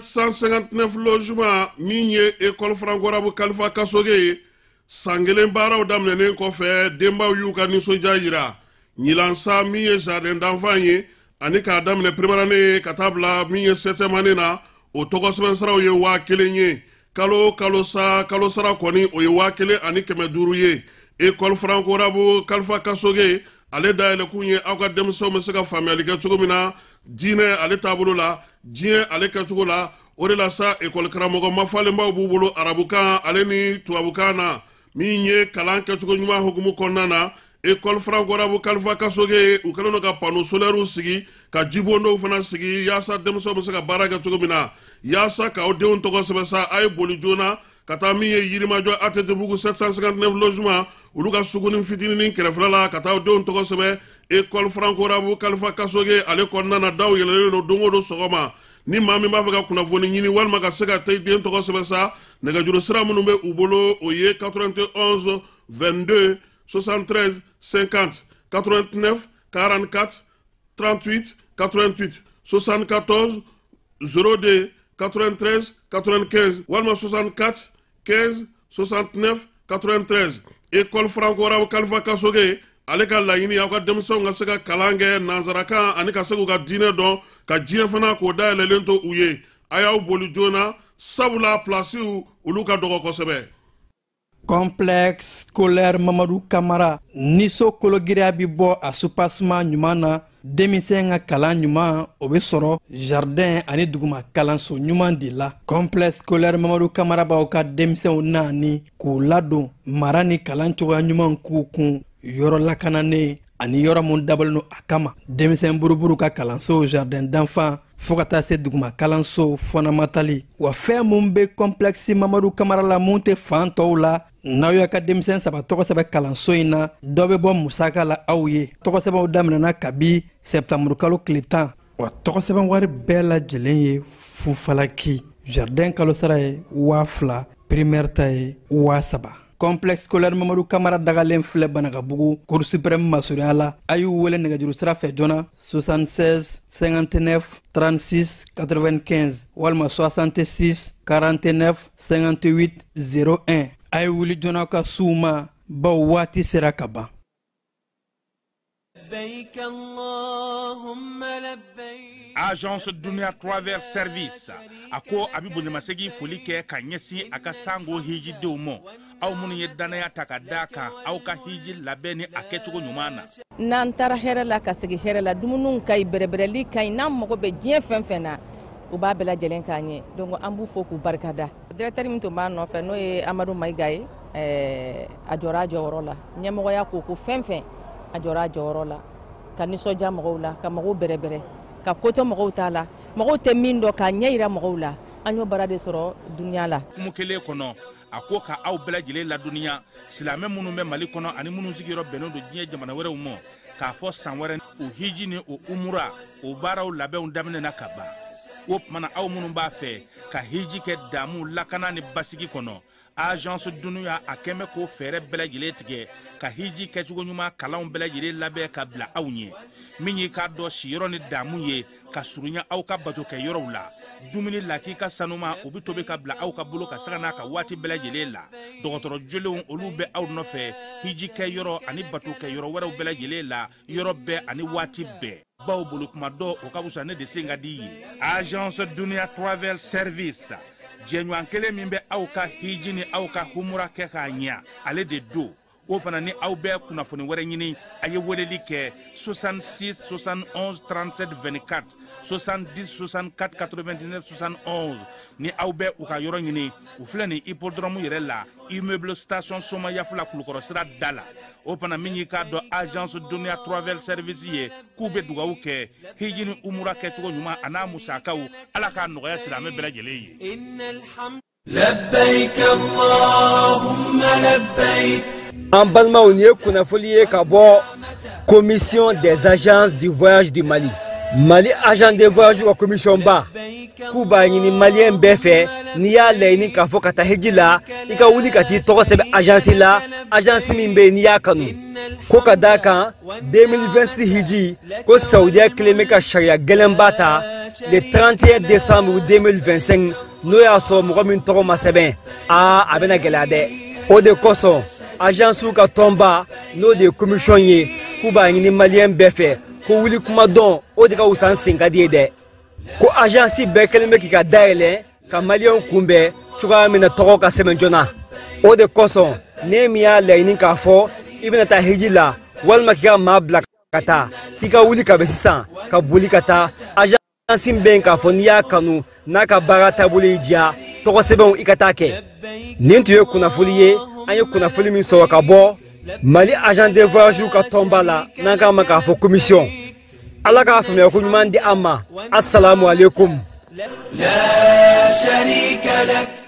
759 logements min ye école franco-arabe Kalifa Kassoge ye san kelen baaraw daminɛnen kɔfɛ denbaw y'u ka nisɔndiya yira ɲilansa min ye jardin d'enfant ye ani k'a daminɛ première année ka taa bila min ye 7e année na o tɔgɔsɛbɛn saraw ye 1000 ye kalo sara kɔni o ye 1000 ani 500 ye école franco-arabe Kalifa Kassoge ale dayɛlɛkun ye aw ka denmisɛnw bɛ se ka faamuyali kɛ cogo min na diinɛ ale taabolo la diɲɛ ale kɛcogo la o de la sa école karamɔgɔ mafalenbaw b'u bolo arabukan ale ni tubabukan na min ye kalan kɛcogo ɲuman hukumu kɔnɔna na école franco-arabe Kalifa Kassoge u kɛlen don ka panneau solaire sigi ka jibondow fana sigi yaasa denmisɛnw bɛ se ka baara kɛ cogo min na yaasa k'aw denw tɔgɔ sɛbɛn sa a ye boli joona ka taa min ye yirimajɔ ATT-Bugu 759 logements olu ka suguni fitinin kɛrɛfɛla la ka taa denw tɔgɔ sɛbɛn école franco-arabe Kalifa Kassoge ale kɔnɔna na daw yɛlɛlen don don o don sɔgɔma ni maa min b'a fɛ ka kunnafoni ɲini walima ka se ka taa den tɔgɔ sɛbɛn sa nɛgɛjuru sira minnu bɛ u bolo o ye 91 22 73 50 89 44 38 88 74 02 93 95 walima 64 15 69 93 école franco-arabe Kalifa Kassoge ale ka laɲini aw ka denmisɛnw ka se ka kalan kɛ nanzarakan ani ka se k'u ka diinɛ dɔn ka diɲɛ fana k'o dayɛlɛlen to u ye a y'aw boli joona sabula plasiw olu ka dɔgɔ kosɛbɛ. Complexe scolaire Mamadou Kamara niso kologiriya bi bɔ a supasuma ɲuman na denmisɛn ka kalan ɲuman o bɛ sɔrɔ jardin ani duguma kalanso ɲuman de la. Complexe scolaire Mamadou Kamara b'aw ka denmisɛnw naani k'u ladon mara ni kalan cogoya ɲuman k'u kun yɔrɔ lakananen ani yɔrɔ mun dabalen don a kama. Denmisɛn buruburu ka kalanso jardin d'enfant fo ka taa se duguma kalanso fɔnamatali wa fɛn mun bɛ complexe Mamadou Kamara la mun tɛ fan tɔw la n'aw y'a ka denmisɛn saba tɔgɔ sɛbɛn kalanso in na dɔ bɛ bɔ musaka la aw ye. Tɔgɔ sɛbɛnw daminɛna kabi septembre kalo tile 10 wa tɔgɔ sɛbɛn wari bɛɛ lajɛlen ye fufalaki. Jardin kalo sara ye 2000 primaire ta ye 3000. Complexe scolaire Mamadou Kamara dagalen filɛ Banagabugu cour suprême masurunya la a y'u wele nɛgɛjuru sira fɛ joona 76 59 36 95 walima 66 49 58 01. a ye wuli joona ka suw ma baw waati sera ka ban. Agence Dunia Travers Service a ko a bɛ bonyamasegin foli kɛ ka ɲɛsin a ka sango hijidenw ma aw minnu ye danaya ta ka da kan aw ka hiji labɛn ni a kɛcogo ɲuman na. N'an taara hɛrɛ la ka segin hɛrɛ la dumuniw ka ɲi bɛrɛbɛrɛli ka ɲi n'an mago bɛ diɲɛ fɛn fɛn na u b'a bɛɛ lajɛlen k'a ɲɛ donc an b'u fo k'u barikada. Directeur min tun b'an nɔfɛ n'o ye Amadu Mayiga ye a jɔra a jɔyɔrɔ la ɲɛmɔgɔya ko fɛn fɛn a jɔra a jɔyɔrɔ la ka nisɔndiya mɔgɔw la ka mɔgɔw bɛrɛbɛrɛ ka koto mɔgɔw t'a la mɔgɔw tɛ min dɔn k'a ɲɛ yira mɔgɔw la an y'o baara de sɔrɔ duniya la. Kumu kelen kɔnɔ a ko ka aw bɛɛ lajɛlen ladɔnniya silamɛ minnu bɛ Mali kɔnɔ ani minnu sigiyɔrɔ bɛnnen don diɲɛ jamana wɛrɛw ma k'a fɔ san wɛrɛ o hiji ni o umura o baaraw labɛnw daminɛna ka ban. O tumana aw minnu b'a fɛ ka hiji kɛ damu lakana ni basigi kɔnɔ Agence Dunuya a kɛmɛ ko fɛɛrɛ bɛɛ lajɛlen tigɛ ka hiji kɛcogo ɲuman kalanw bɛɛ lajɛlen labɛn ka bila aw ɲɛ min ye k'a dɔn siyɔrɔ ni damu ye ka surunya aw ka bato kɛ yɔrɔw la dumuni laki ka sanuma o bɛ tobi ka bila aw ka bolo ka saga n'a ka waati bɛɛ lajɛlen la dɔgɔtɔrɔ jolenw olu bɛ aw nɔfɛ hiji kɛ yɔrɔ ani bato kɛ yɔrɔ wɛrɛw bɛɛ lajɛlen la yɔrɔ bɛɛ ani waati bɛɛ baw bolo kuma dɔ o ka wusa ne de sen ka di ye. Agence Dunia Travel Service jɛɲɔgɔn kelen min bɛ aw ka hiji ni aw ka humura kɛ k'a ɲɛ ale de do o fana ni aw bɛɛ kunnafoni wɛrɛ ɲini a ye weleli kɛ 66 71 37 24 70 64 99 71 ni aw bɛɛ u ka yɔrɔ ɲini u filɛ ni hippodrome yɛrɛ la immeuble station Soma Yafula Kulukɔrɔ sira da la o fana min y'i k'a dɔn Agence Dunia Travel Service ye k'u bɛ dugawu kɛ hiji ni umura kɛcogo ɲuman a n'a musakaw ala k'a nɔgɔya silamɛ bɛɛ lajɛlen ye. Labbaik Allahumma labbaik. En balimaw ni ye kunnafoni ye ka bɔ commission des agences du voyage du Mali. Mali agent de voyage wa commission ba k'u b'a ɲini maliyɛn bɛɛ fɛ n'i y'a laɲini k'a fɔ ka taa hiji la i ka wuli ka t'i tɔgɔ sɛbɛn agence la agence min bɛ yen n'i y'a kanu ko ka d'a kan 2026 hiji ko saudiya kelen bɛ ka sariya gɛlɛnba ta le 31 décembre 2025 n'o y'a sɔrɔ mɔgɔ min tɔgɔ ma sɛbɛn a bɛna gɛlɛya dɛ o de kosɔn agence ka tɔnba n'o de ye commission ye k'u b'a ɲini maliyɛn bɛɛ fɛ ko wuli kuma dɔn o de ka wusa n sen ka di ye dɛ ko agence bɛɛ kɛlen bɛ k'i ka dayɛlɛ ka maliyɛnw kunbɛn cogoya min na tɔgɔ ka sɛbɛn joona o de kosɔn ne min y'a laɲini k'a fɔ i bɛna taa hiji la walima k'i ka maa bila ka taa k'i ka wuli ka bɛn sisan ka boli ka taa agence bɛ k'a fɔ n'i y'a kanu n'a ka baara taabolo y'i diya tɔgɔ sɛbɛnw i ka taa kɛ nin tun ye kunnafoli ye an ye kunnafoli min sɔrɔ ka bɔ Mali agent de voyage ka tɔnba la n'an k'a ma k'a fɔ commission ala k'a faamuya ko ɲuman di an ma assalamu alaikum لا شريك لك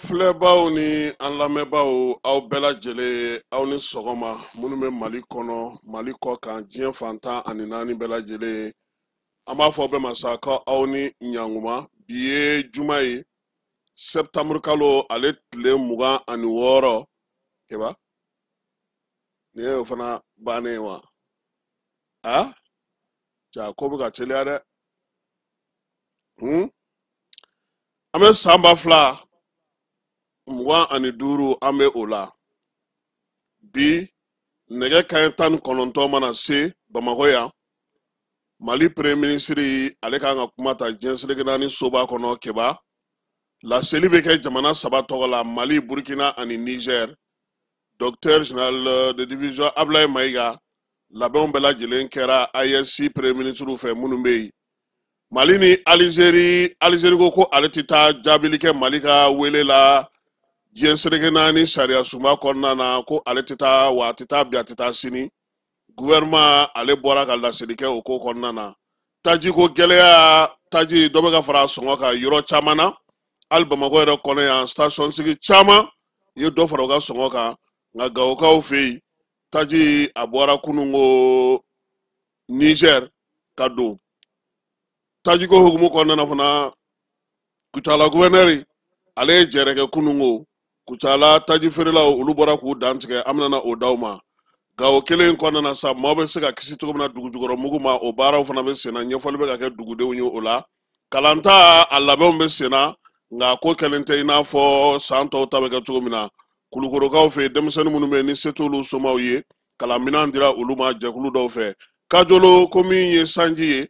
filɛbaw ni an lamɛnbaw aw bɛɛ lajɛlen aw ni sɔgɔma minnu bɛ Mali kɔnɔ Mali kɔ kan diɲɛ fantan ani naani bɛɛ lajɛlen an b'a fɔ bɛɛ ma sa ko aw ni ɲankuma bi ye juma ye septembre kalo ale tile 26 kɛba ni ye o fana bannen ye wa a ja ko bɛ ka teliya dɛ an bɛ san 2025 an bɛ o la bi nɛgɛ kanɲɛ 19 mana se Bamakɔ yan Mali premier ministre ale kan ka kuma ta diɲɛseleke naani soba kɔnɔ kɛba laseli bɛ kɛ jamana 3 tɔgɔ la Mali Burkina ani Niger docteur général de division Ablaye Maïga labɛnw bɛɛ lajɛlen kɛra ISC premier ministre fɛ minnu bɛ yen Mali ni Algérie ko ale tɛ taa jaabili kɛ Mali ka wele la diɲɛseleke naani sariya sunba kɔnɔna na ko ale tɛ taa wa a tɛ taa bi a tɛ taa sini gouvernement ale bɔra ka laseli kɛ o ko kɔnɔna na taji ko gɛlɛya taji dɔ bɛ ka fara sɔngɔ kan yɔrɔ caman na hali Bamakɔ yɛrɛ kɔnɔ yan station sigi caman ye dɔ fara o ka sɔngɔ kan nka Gawokaw fɛ yen taji a bɔra kunun ko Niger ka don taji ko hukumu kɔnɔna na fana Kucala gouverneur ale ye jɛrɛ kɛ kunun ko Kucala taji feerelaw olu bɔra k'u dantigɛ an bɛna o d'aw ma Gawo kelen kɔnɔna na sa maaw bɛ se ka kisi cogo min na dugujukɔrɔ mugu ma o baaraw fana bɛ senna ɲɛfɔli bɛ ka kɛ dugudenw ye o la kalanta a labɛnw bɛ senna nka ko kɛlen tɛ i n'a fɔ san tɔw ta bɛ kɛ cogo min na Kulukorokaw fɛ denmisɛnnin minnu bɛ yen ni se t'olu somaw ye kalanminɛn dira olu ma jɛkulu dɔw fɛ Kajolo ko min ye sanji ye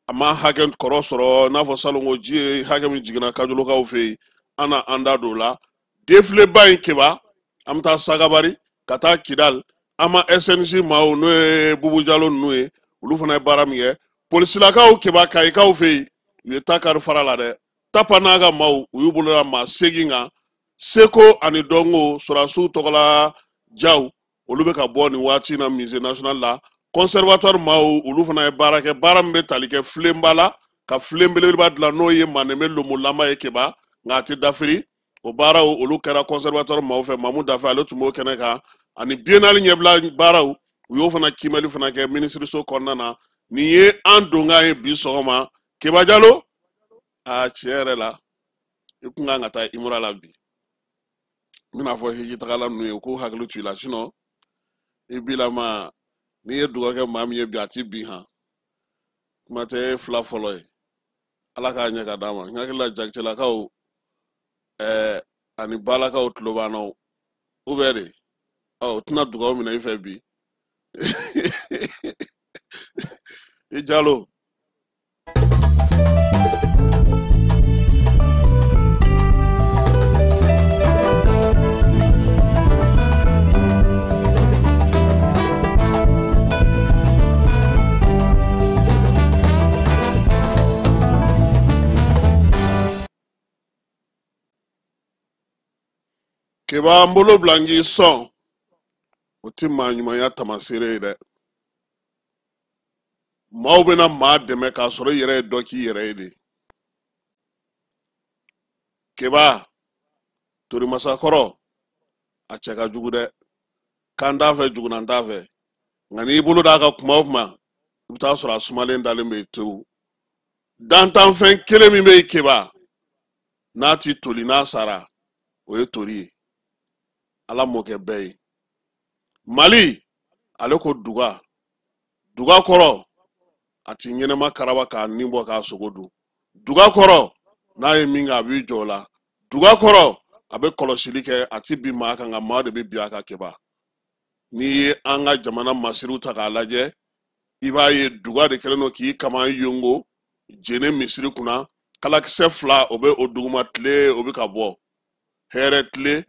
a ma hakɛ kɔrɔ sɔrɔ n'a fɔ salongo ji ye hakɛ min jiginna Kajolokaw fɛ yen an na an da don o la defileba in kɛba an bɛ taa Sagabari ka taa Kidal an ma SNC maaw n'o ye Bubu Jalo ninnu ye olu fana ye baara min kɛ polisilakaw kɛba Kayikaw fɛ yen u ye ta kari fara la dɛ Tapa n'a ka maaw u y'u bolola maa 8 kan Seko ani Dongo Sorasiw tɔgɔla Jaw olu bɛ ka bɔ nin waati na musée national la conservatoire maaw olu fana ye baara kɛ baara min bɛ tali kɛ filenba la ka filen belebeleba dilan n'o ye Maneme Lomolama ye kɛba nka a tɛ dafiri o baaraw olu kɛra conservatoire maaw fɛ Mamu Dafe ale tun b'o kɛnɛ kan ani biennale ɲɛbila baaraw u y'o fana kimɛli fana kɛ ministreso kɔnɔna na nin ye an donkan ye bi sɔgɔma Keba Jalo a tiɲɛ yɛrɛ la i kun kan ka taa Imura la bi n bɛna fɔ hiji tagala ninnu ye k'u hakili to i la sinon i bilama n'i ye dugawu kɛ maa min ye bi a ti bin han kuma tɛ fila fɔlɔ ye ala k'a ɲɛ ka d'a ma n hakili la Jakitelakaw ani balakaw tulo b'an na u bɛ de u tɛna dugawu minɛ i fɛ bi i Jalo keba mbolo blangi son o ti maa ɲumanya tamasere ye dɛ maaw bena maa dɛmɛ k'a sɔrɔ i yɛrɛ ye dɔ k'i yɛrɛ ye de keba torimasakɔrɔ a cɛ ka jugu dɛ kan t'a fɛ jugunan t'a fɛ nka n'i bolo d'a ka kuma o kuma i bɛ taa sɔrɔ a sumalen dalen bɛ tewu dantanfɛn kelen min bɛ yen keba n'a ti toli n'a sara o ye tori ye ala m'o kɛ bɛɛ ye mali ale ko duga kɔrɔ a ti ɲɛnɛma karaba k'a nin bɔ k'a sogo dun duga kɔrɔ n'a ye min kɛ a b'i jɔ o la duga kɔrɔ a bɛ kɔlɔsili kɛ a ti bin maa kan nka maa de bɛ bin a kan keba n'i ye an ka jamana masiriw ta k'a lajɛ i b'a ye duga de kɛlen don k'i kama yongo jene misiri kunna kalakisɛ 2 o bɛ o duguma tile o bɛ ka bɔ hɛrɛ tile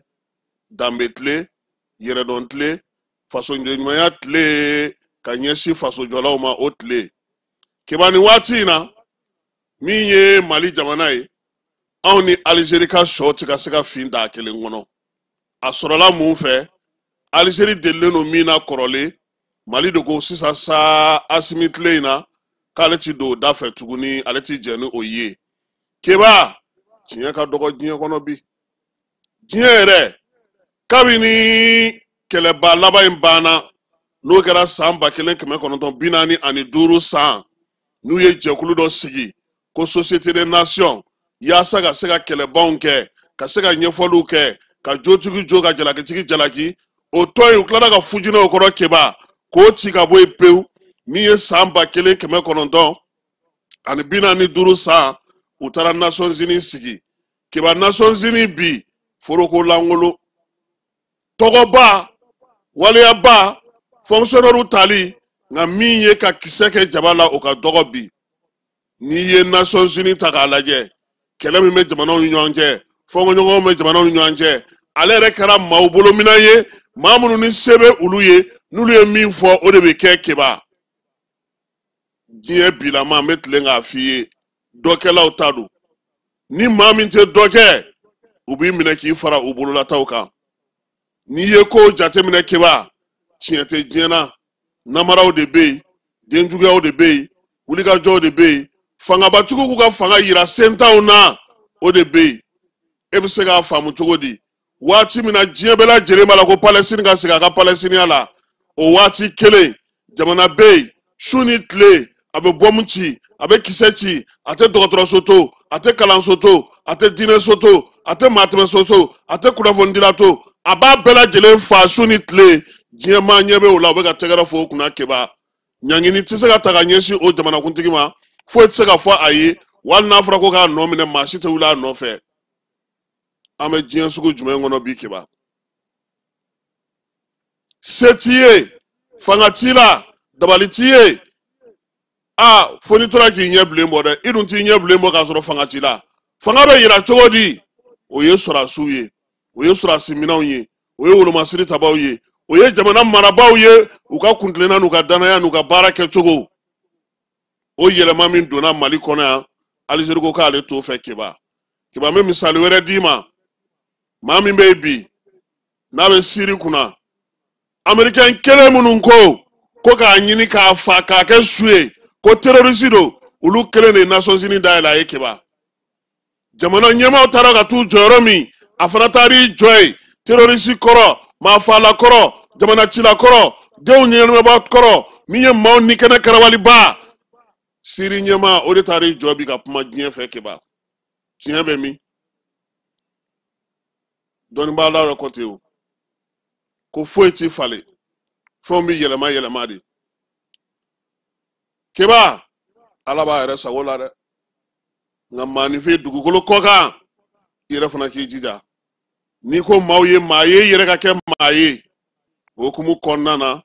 danbe tile yɛrɛdɔn tile fasoɲɔgɔnya tile ka ɲɛsin fasojɔlaw ma o tile keba ni waati in na min ye mali jamana ye anw ni alizeri ka sɔ ti ka se ka fin da kelen kɔnɔ a sɔrɔla mun fɛ alizeri delilen don min na kɔrɔlen mali de ko sisan sa asimi tile in na k'ale ti don o da fɛ tuguni ale ti jɛ ni o ye keba tiɲɛ ka dɔgɔ diɲɛ kɔnɔ bi diɲɛ yɛrɛ kabini kɛlɛba laban in banna n'o kɛra san 1945 san n'u ye jɛkulu dɔ sigi ko société des nations yaasa ka se ka kɛlɛbanw kɛ ka se ka ɲɛfɔliw kɛ ka jotigi jo ka jalakitigi jalaki o tɔn in u tilara ka fujinɛw kɔrɔ keba k'o ci ka bɔ yen pewu min ye san 1945 san u taara Nations Unies sigi keba Nations Unies bi foroko langolo tɔgɔba waliyaba fonctionnaire tali nka min ye ka kisɛ kɛ jaba la o ka dɔgɔ bi n'i ye Nations Unies ta k'a lajɛ kɛlɛ min bɛ jamanaw ni ɲɔgɔn cɛ fɔnkɔɲɔgɔnw bɛ jamanaw ni ɲɔgɔn cɛ ale yɛrɛ kɛra maaw bolo minan ye maa minnu ni se bɛ olu ye n'olu ye min fɔ o de bɛ kɛ keba diɲɛ bilama n bɛ tilen k'a f'i ye dɔkɛlaw ta don ni maa min tɛ dɔ kɛ u b'i minɛ k'i fara u bololataw kan n'i ye ko jateminɛ keba tiɲɛ tɛ diɲɛ na namaraw de bɛ yen denjuguyaw de bɛ yen wulikajɔw de bɛ yen fangabatigiw k'u ka fanga yira sentanw na o de bɛ yen e bɛ se k'a faamu cogo di waati min na diɲɛ bɛɛ lajɛlen b'a la ko Palestine ka segin a ka Palestiniya la o waati kelen jamana bɛ yen su ni tile a bɛ bɔmu ci a bɛ kisɛ ci a tɛ dɔgɔtɔrɔso to a tɛ kalanso to a tɛ diinɛso to a tɛ maatɛmɛso to a tɛ kunnafonidila to a b'a bɛɛ lajɛlen fa su ni tile diɲɛ maa ɲɛ bɛ o la o bɛ ka tɛgɛrɛ fɔ o kunna keba ɲangini tɛ se ka ta ka ɲɛsin o jamanakuntigi ma foyi tɛ se ka fɔ a ye wali n'a fɔra ko k'a nɔ minɛ maa si tɛ wuli a nɔfɛ an bɛ diɲɛ sugu jumɛn kɔnɔ bi keba se t'i ye fanga t'i la dabali t'i ye fo n'i tora k'i ɲɛ bilen bɔ dɛ i dun t'i ɲɛ bilen bɔ k'a sɔrɔ fanga t'i la fanga bɛ yira cogo di o ye sɔrɔdasiw ye o ye sɔrɔdasiminɛnw ye o ye wolomasiri tabaw ye o ye jamana marabaaw ye u ka kuntilenna n'u ka danaya n'u ka baara kɛcogo o yɛlɛma min donna mali kɔnɔ yan alizeri ko k'ale t'o fɛ keba n bɛ misali wɛrɛ d'i ma maa min bɛ yen bi n'a bɛ siri kunna amerikɛn kelen minnu ko k'a ɲini k'a fa k'a kɛ su ye ko terroriste don olu kelen de ye Nations Unies dayɛlɛ a ye keba jamana ɲɛmaaw taara ka t'u jɔyɔrɔ min a fana taar'i jɔ yen terroriste kɔrɔ maafala kɔrɔ jamanacila kɔrɔ denw ɲɛnɛmaba kɔrɔ min ye maaw ni kɛnɛ karawaliba siri ɲɛmaa o de taar'i jɔ bi ka kuma diɲɛ fɛ keba tiɲɛ bɛ min dɔnnibaa la yɛrɛ ko ten o ko foyi t'i falen fɛnw bɛ yɛlɛma yɛlɛma de keba ala b'a yɛrɛ sago la dɛ nka maanifin dugukolo kɔkan i yɛrɛ fana k'i jija n'i ko maaw ye maa ye i yɛrɛ ka kɛ maa ye o hukumu kɔnɔna na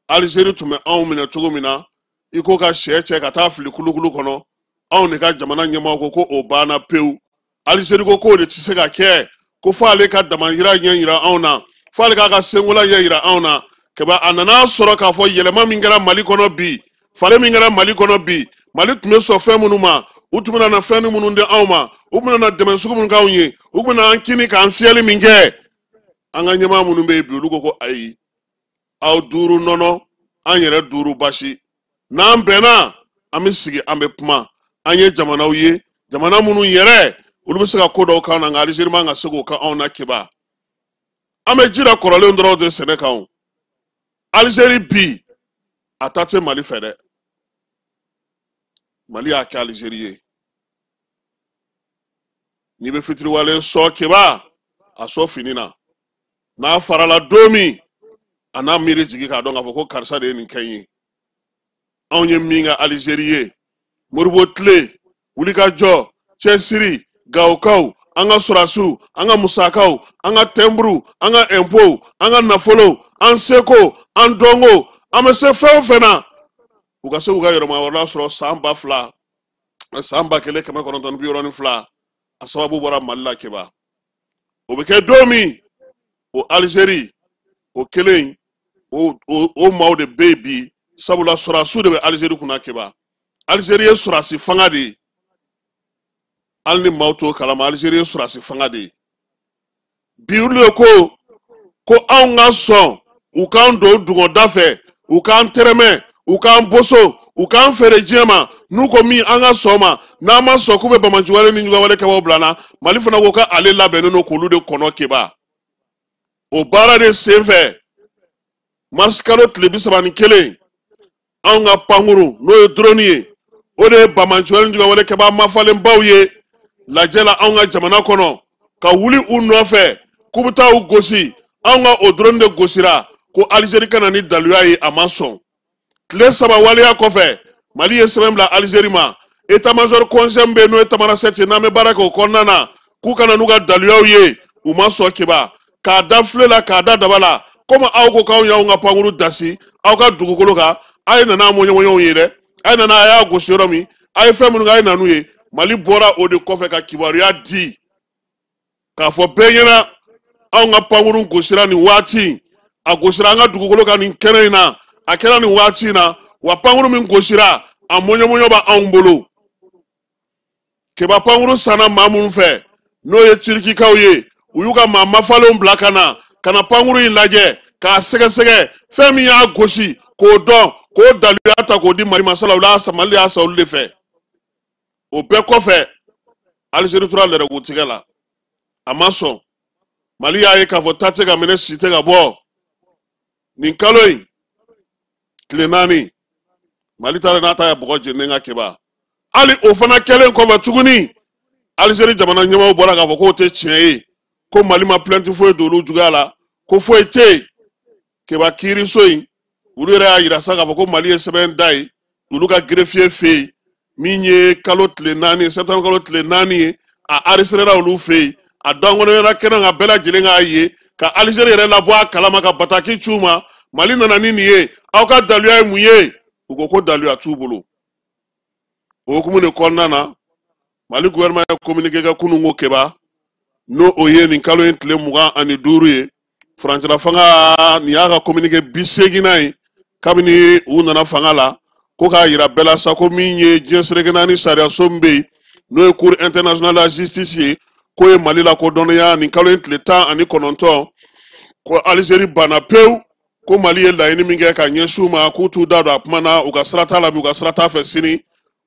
alizeri tun bɛ anw minɛ cogo min na i ko ka sɛ cɛ ka taa fili kulukulu kɔnɔ anw de ka jamana ɲɛmaaw ko o banna pewu alizeri ko k'o de tɛ se ka kɛ ko fɔ ale ka damayira ɲɛ yira anw na fɔ ale k'a ka senkola ɲɛ yira anw na kaba a nana sɔrɔ k'a fɔ yɛlɛma min kɛra mali kɔnɔ bi falen min kɛra mali kɔnɔ bi mali tun bɛ sɔn fɛn minnu ma u tun bɛna fɛn minnu di anw ma u bɛna dɛmɛ sugu minnu k'anw ye u bɛna an kini k'an fiyɛli min kɛ an ka ɲɛmaa minnu bɛ yen bi olu ko ayi aw duuru nɔnɔ an yɛrɛ duuru basi n'an bɛnna an bɛ sigi an bɛ kuma an ye jamanaw ye jamana minnu yɛrɛ olu bɛ se ka ko dɔw k'an na nka Alizeri man ka se k'o k'anw na keba an bɛ ji la kɔrɔlen dɔrɔn de sɛnɛ kan Alizeri bi a ta tɛ Mali fɛ dɛ Mali y'a kɛ Alizeri ye n'i bɛ fitiriwale sɔ keba a sɔ fini na n'a farala don min a n'a miiri jigi k'a dɔn k'a fɔ ko karisa de ye nin kɛ n ye anw ye min kɛ Alizeri ye Moribo tile wulikajɔ cɛsiri gawokaw an ka sɔrɔdasiw an ka musakaw an ka tɛnburu an ka impôt an ka nafolo an seko an dɔnko an bɛ se fɛn o fɛn na u ka se k'u ka yɛrɛma wɛrɛ sɔrɔ san 2000 san 1962 a sababu bɔra Mali la keba o bɛ kɛ don min o Alizeri o kelen o maaw de bɛ yen bi sabula sɔrɔdasiw de bɛ Alizeri kunna keba Alizeri ye sɔrɔdasi fanga de ye hali ni maaw t'o kalama Alizeri ye sɔrɔdasi fanga de ye bi olu de ko anw ka sɔn u k'an don dugɔda fɛ u k'an tɛrɛmɛ u k'an boso u k'an feere diɲɛ ma n'u ko min an ka sɔn ma n'an ma sɔn k'u bɛ bamajuwale ni ɲumanwale kɛbaaw bila na Mali fana ko k'ale labɛnnen don k'olu de kɔnɔ keba o baara de senfɛ mars kalo tile 31 anw ka pankuru n'o ye drone ye o de ye bamajuwale ni ɲumanwale kɛbaa mafalenbaw ye lajɛla anw ka jamana kɔnɔ ka wuli u nɔfɛ k'u bɛ taa u gosi anw ka o drone de gosira ko Alizeri kana ni daluya ye a ma sɔn tile 3 waleya kɔfɛ Mali ye sɛbɛn bila Alizeri ma état major conseil bɛ n'o ye Tamarasɛti n'an bɛ baara kɛ o kɔnɔna na k'u kana n'u ka daluyaw ye u ma sɔn keba k'a da file la k'a da daba la komi aw ko k'anw y'anw ka pankuru dasi aw ka dugukolo kan a ye nana mɔɲɔmɔɲɔw ye dɛ a ye nana a y'a gosi yɔrɔ min a ye fɛn minnu kɛ a ye na n'u ye Mali bɔra o de kɔfɛ ka kibaruya di k'a fɔ bɛɛ ɲɛna anw ka pankuru gosira nin waati a gosira an ka dugukolo kan nin kɛnɛ in na a kɛra nin waati in na wa pankuru min gosira a mɔɲɔmɔɲɔ bɛ anw bolo keba pankuru sanna maa minnu fɛ n'o ye turikikaw ye u y'u ka maa mafalenw bila ka na pankuru in lajɛ k'a sɛgɛsɛgɛ fɛn min y'a gosi k'o dɔn k'o daluya ta k'o di Mali ma sala Mali y'a sa olu de fɛ o bɛɛ kɔfɛ Alizeri tora lɛrɛgutigɛ la a ma sɔn Mali y'a ye k'a fɔ ta tɛ ka minɛ si tɛ ka bɔ nin kalo in tile 4 Mali taara n'a ta ye bɔgɔ jeninen ka keba hali o fana kɛlen kɔfɛ tuguni Alizeri jamana ɲɛmaaw bɔra k'a fɔ k'o tɛ tiɲɛ ye ko Mali ma plainte foyi don olu juguya la ko foyi tɛ yen keba kiiriso in olu yɛrɛ y'a yira sa k'a fɔ ko Mali ye sɛbɛn da ye olu ka greffier fɛ yen min ye kalo tile 4 septembre kalo tile 4 ye a arrêtera olu fɛ yen a dɔnkɔnɔyara kɛnɛ ka bɛɛ lajɛlen k'a ye ka Alizeri yɛrɛ labɔ a kalama ka bataki c'u ma Mali nana ni nin ye aw ka daluya ye mun ye u ko daluya t'u bolo o hukumu de kɔnɔna na Mali gouvernement ye communiqué kɛ kunun ko keba n'o o ye nin kalo in tile 25 ye furancɛla fanga nin y'a ka communiqué 80 ye kabini u nana fanga la ko k'a yira bɛɛ la sa ko min ye diɲɛ seleke naani sariyaso min bɛ yen n'o ye cour international de la justice ye ko ye Mali la ko dɔnniya nin kalo in tile 19 ko Alizeri banna pewu ko Mali ye laɲini min kɛ ka ɲɛsin u ma k'u t'u da don a kuma na u ka sira t'a la bi u ka sira t'a fɛ sini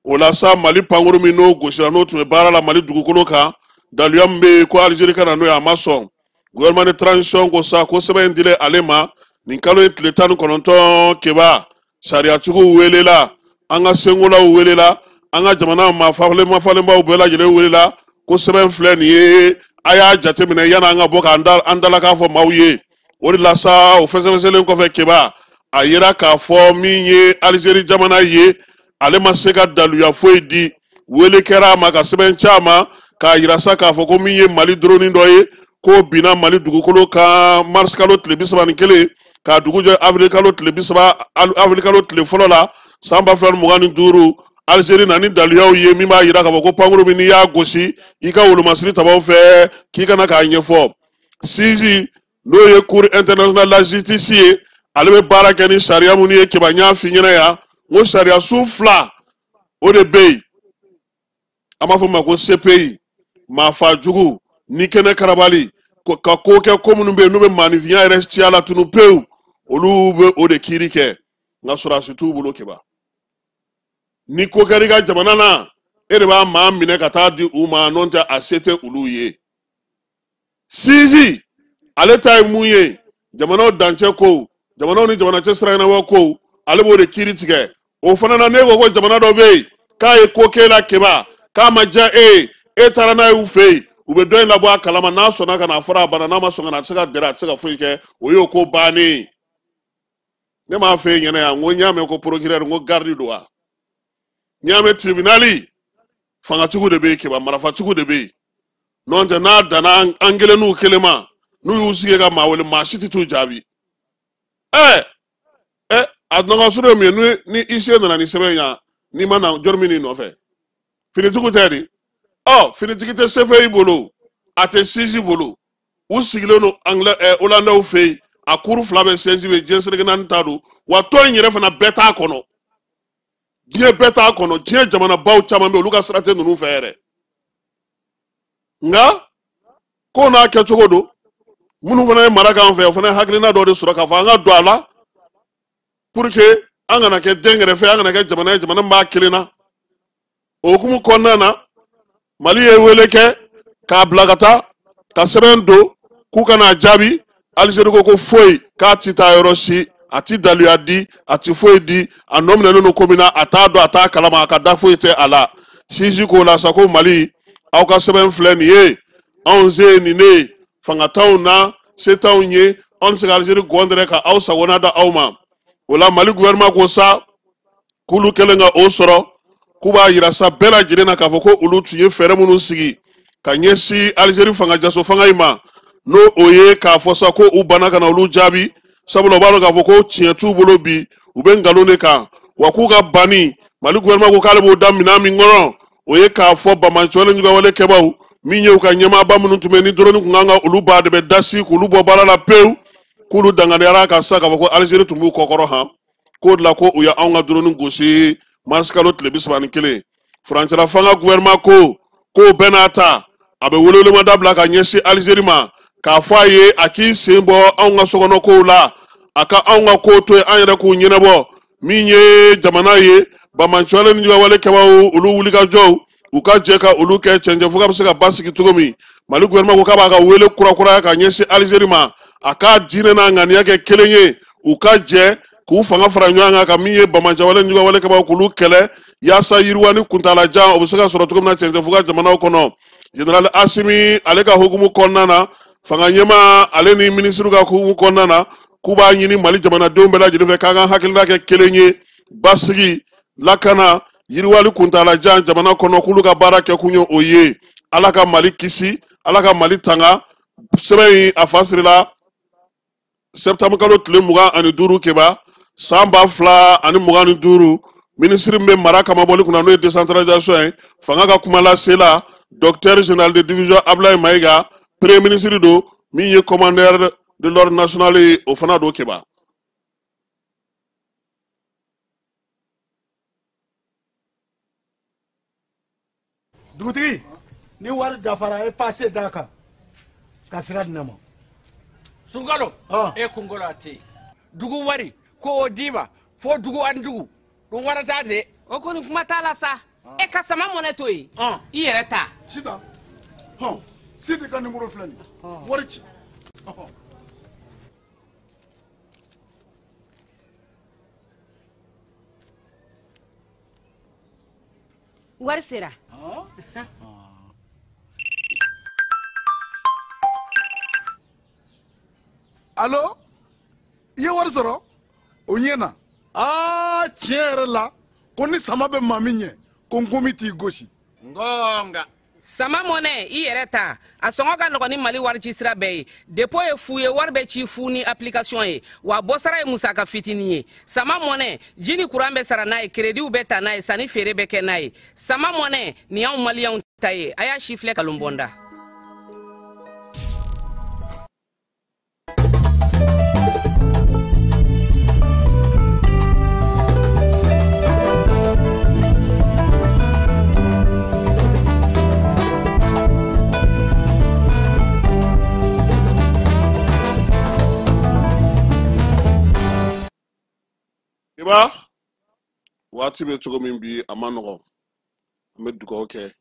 o la sa Mali pankuru min n'o gosira n'o tun bɛ baara la Mali dugukolo kan daluya min bɛ yen ko Alizeri ka na n'o ye a ma sɔn gouvernement de transition ko sa ko sɛbɛn in dilen ale ma nin kalo in tile 19 keba sariyatigiw welela an ka sengolaw welela an ka jamana mafalenbaw bɛɛ lajɛlen welela ko sɛbɛn filɛ nin ye a y'a jateminɛ yanni an ka bɔ k'an dala k'a fɔ maaw ye o de la sa o fɛsɛfɛsɛlen kɔfɛ keba a yira k'a fɔ min ye Alizeri jamana ye ale ma se ka daluya foyi di wele kɛra a ma ka sɛbɛn ci a ma k'a yira sa k'a fɔ ko min ye Mali drone dɔ ye ko binna Mali dugukolo kan mars kalo tile 31 k'a dugu jɛ avril kalo tile 1 la san 2025 Alizeri nani daluyaw ye min b'a yira k'a fɔ ko pankuru min n'i y'a gosi i ka wolomasiri tabaw fɛ k'i kana k'a ɲɛfɔ CJ n'o ye cour international de la justice ye ale bɛ baara kɛ ni sariya minnu ye keba n y'a f'i ɲɛna yan n ko sariyasu 2 o de bɛ yen an b'a fɔ o ma ko CPI maafa jugu ni kɛnɛ karabali ka ko kɛ ko minnu bɛ yen n'u bɛ maanifinya yɛrɛ ciya la tunu pewu olu bɛ o de kiiri kɛ nka sɔrɔdasi t'u bolo kɛba ni ko kɛra i ka jamana na e de b'a maa minɛ ka taa di u ma n'o tɛ a se tɛ olu ye siji ale ta ye mun ye jamanaw dancɛ ko jamanaw ni jamana cɛ siraɲɛnabɔ ko ale b'o de kiiri tigɛ o fana na ne ko jamana dɔ bɛ yen k'a ye ko k'e la kɛba k'a ma diya e taara n'a ye u fɛ yen u bɛ dɔ in labɔ a kalama n'a sɔnna ka na a fɔra a bana n'a ma sɔn ka na a tɛ se ka gɛrɛ a tɛ se ka foyi kɛ o y'o ko bannen ne m'a fɛ yen ɲɛna yan n ko n y'a mɛn ko procureur n ko garde don wa n y'a mɛn tribunali fangatigiw de bɛ yen kɛba marafatigiw de bɛ yen n'o tɛ n'a danna an kelen n'u kelen ma n'u y'u sigi ka maa wele maa si tɛ t'u jaabi a nɔgɔso ye mun ye ni i se nana ni sɛbɛn yan n'i ma na jɔn min n'i nɔfɛ finitigiw tɛ de finitigi tɛ CPI bolo a tɛ CJ bolo u sigilen don Hollandais fɛ yen a kuru fila bɛ CJ bɛ diɲɛ seleke naani ta don wa tɔn in yɛrɛ fana bɛɛ t'a kɔnɔ diɲɛ bɛɛ t'a kɔnɔ diɲɛ jamanabaw caman bɛ olu ka sira tɛ ninnu fɛ yɛrɛ nka ko n'a kɛcogo don minnu fana ye mara k'an fɛ o fana ye hakilina dɔ de sɔrɔ k'a fɔ an ka don a la pour que an kana kɛ den kɛrɛfɛ an kana kɛ jamana ye jamana min b'a kelen na o hukumu kɔnɔna na Mali ye wele kɛ k'a bila ka taa ka sɛbɛn don k'u kana jaabi Alizeri ko foyi k'a ti taa yɔrɔ si a ti daluya di a ti foyi di a nɔ minɛnen don ko min na a t'a dɔn a t'a kalama a ka da foyi tɛ a la CJ k'o la sa ko Mali aw ka sɛbɛn filɛ nin ye anw se ye nin ne fanga t'anw na se t'anw ye anw tɛ se ka Alizeri gɔndɛrɛ ka aw sagona da aw ma o la Mali gouvernement ko sa k'olu kɛlen ka o sɔrɔ k'u b'a yira sa bɛɛ lajɛlen na k'a fɔ ko olu tun ye fɛɛrɛ minnu sigi ka ɲɛsin Alizeri fanga jaso fanga in ma n'o o ye k'a fɔ sa ko u banna ka na olu jaabi sabula u b'a dɔn k'a fɔ ko tiɲɛ t'u bolo bi u bɛ nkalon de kan wa k'u ka banni Mali gouvernement ko k'ale b'o da minɛn min kɔnɔ o ye k'a fɔ Bamaɲɔgɔn ɲɔgɔnwale kɛbaw min ye u ka ɲɛmaaba minnu tun bɛ ni dɔrɔn kun kan ka olu ba de bɛ dasi k'olu bɔ baara la pewu k'olu danganiyara ka sa k'a fɔ ko Alizeri tun b'u kɔkɔrɔ han k'o de la ko u ye anw ka drone gosi mars kalo tile 31 furancɛla fanga gouvernement ko k'o bɛɛ n'a ta a bɛ welewelema dabila ka ɲɛsin Alizeri ma k'a fɔ a ye a k'i sen bɔ anw ka sokɔnɔ kow la a ka anw ka kow to yen an yɛrɛ k'u ɲɛnabɔ min ye jamana ye Bamaɲɔgɔn ni ɲɔgɔnwale kɛbaw olu wulikajɔw u ka jɛ ka olu kɛ cɛncɛn fo ka bɛ se ka basigi cogo min Mali gouvernement ko k'a b'a ka wele kurakuraya ka ɲɛsin Alizeri ma a k'a diinɛ n'a ŋaniya kɛ kelen ye u ka jɛ k'u fanga fara ɲɔgɔn kan ka min ye Bamaɲɔgɔn ɲɔgɔnwale kɛbaw k'olu kɛlɛ yaasa yiriwa ni kuntalajan o bɛ se ka sɔrɔ cogo min na cɛncɛn fo ka jamanaw kɔnɔ Général Asimi ale ka hukumu kɔnɔna na fanga ɲɛmaa ale ni ministre ka hukumu kɔnɔna na k'u b'a ɲini Mali jamanadenw bɛɛ lajɛlen fɛ k'an ka hakilina kɛ kelen ye basigi lakana yiriwali kuntalajan jamana kɔnɔ k'olu ka baara kɛ kun ye o ye Ala ka Mali kisi Ala ka Mali tanga sɛbɛn in a fasirila septembre kalo tile 25 kɛba san 2025 ministre min bɛ mara kama bɔli kunna n'o ye décentralisation ye fanga ka kuma lasela docteur général de division Ablaye Mayiga premier ministre do min ye commandeur de l'ordre national ye o fana do kɛba dugutigi ni wari dafara e passe d'a kan ka sira di ne ma Sunkalo e kungolo ate dugu wari ko o diba fo dugu an dugu ɗum warata de o koni kuma tala sa e ka sama mone to yi i yɛrɛ ta sita sidi ka numéro filɛ nin wari ci wari sera allo i ye wari sɔrɔ o ɲɛna tiɲɛ yɛrɛ la ko ni sama bɛ maa min ɲɛ ko n komi t'i gosi ngonga sama mɔnɛ i yɛrɛ ta a sɔngɔ ka nɔgɔ ni Mali wari ci sira bɛɛ ye dépôt ye fu ye wari bɛ ci fu ni application ye wa bɔsara ye musaka fitinin ye sama mɔnɛ ji ni courant bɛ sara n'a ye crédit bɛ ta n'a ye sanni feere bɛ kɛ n'a ye sama mɔnɛ nin y'anw maliyɛnw ta ye a y'a si filɛ kalon bɔnda waati bɛ cogo min bi a ma nɔgɔn an bɛ dugawu kɛ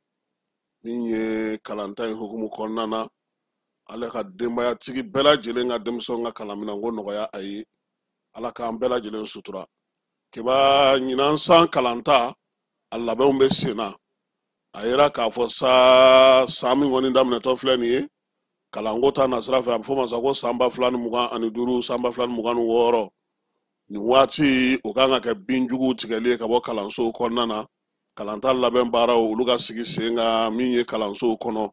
min ye kalanta in hukumu kɔnɔna na ala ka denbayatigi bɛɛ lajɛlen ka denmisɛnw ka kalanminɛnko nɔgɔya a ye ala k'an bɛɛ lajɛlen sutura kiba ɲinan san kalanta a labɛnw bɛ sen na a yera k'a fɔ san min kɔni daminɛtɔ filɛ nin ye kalanko ta nasira fɛ a bɛ fɔ ma sa ko san 2025 san 2026 nin waati o kan ka kɛ binjugu tigɛli ye ka bɔ kalansow kɔnɔna na kalanta labɛn baaraw olu ka sigi sen kan min ye kalansow kɔnɔ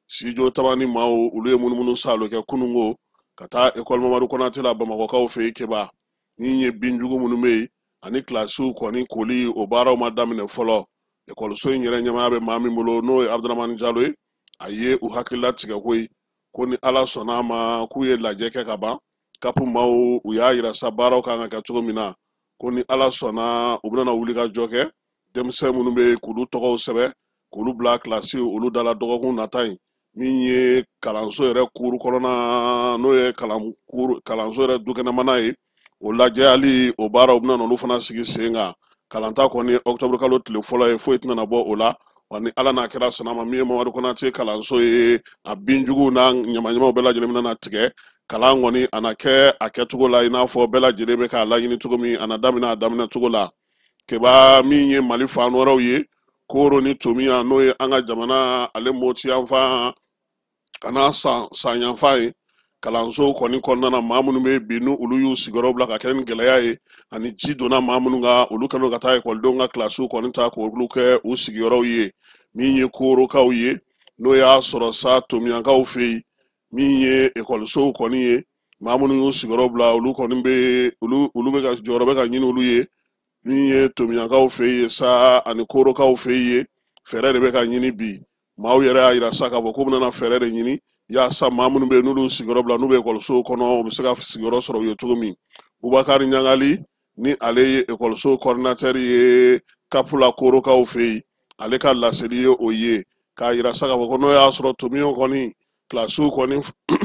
sijo tabani maaw olu ye munumunu salo kɛ kunungo ka taa école Mamadu Konate la Bamakɔkaw fɛ Keba min ye binjugu minnu bɛ yen ani kilasiw kɔni koli o baaraw ma daminɛ fɔlɔ ekɔliso in yɛrɛ ɲɛmaa bɛ maa min bolo n'o ye Abdramani Jalo ye a ye u hakilila tigɛ koyi ko ni ala sɔnna ma k'u ye lajɛ kɛ ka ban kapu maaw u y'a yira sa baaraw kan ka kɛ cogo min na ko ni ala sɔnna u bɛna wuli ka jɔ kɛ denmisɛn minnu bɛ k'olu tɔgɔw sɛbɛn k'olu bila kilasi olu dala dɔgɔkun nata in min ye kalanso yɛrɛ kuru kɔnɔna n'o ye kalanso yɛrɛ dukɛnɛmana ye o lajɛ hali o baaraw bɛna olu fana sigi sen kan kalanta kɔni octobre kalo tile fɔlɔ ye foyi tɛna bɔ o la wa ni ala n'a kɛra sɔnna ma min ye Mamadu Konate kalanso ye a binjugu n'a ɲamaɲamaw bɛɛ lajɛlen bɛna tigɛ kalan kɔni a na kɛ a kɛcogo la i n'a fɔ bɛɛ lajɛlen bɛ k'a laɲini cogo min a na daminɛ a daminɛ cogo la keba min ye Mali fan wɛrɛw ye koro ni tomiya n'o ye an ka jamana ale moti yanfan kana san yanfan ye kalanso kɔni kɔnɔna na maa minnu bɛ bi n'u olu y'u sigiyɔrɔ bila ka kɛ ni gɛlɛya ye ani ji donna maa minnu ka olu kɛlen ka taa ekɔlidenw ka kilasiw kɔni ta k'olu kɛ u sigiyɔrɔw ye min ye korokaw ye n'o y'a sɔrɔ sa tomiyankaw fɛ yen min ye ekɔlisow kɔni ye maa minnu y'u sigiyɔrɔ bila olu kɔni bɛ olu bɛ ka jɔyɔrɔ bɛ ka ɲini olu ye min ye tomiyankaw fɛ yen sa ani korokaw fɛ yen fɛɛrɛ de bɛ ka ɲini bi maaw yɛrɛ y'a yira sa k'a fɔ k'u bɛna fɛɛrɛ de ɲini yaasa maa minnu bɛ yen n'olu sigiyɔrɔ bila n'u bɛ ekɔlisow kɔnɔ u bɛ se ka sigiyɔrɔ sɔrɔ u ye cogo min Bubakari Ɲangali ni ale ye ekɔliso coordinateur ye kapula korokaw fɛ yen ale ka laseli ye o ye k'a yira sa k'a fɔ ko n'o y'a sɔrɔ tomiyaw kɔni kilasiw kɔni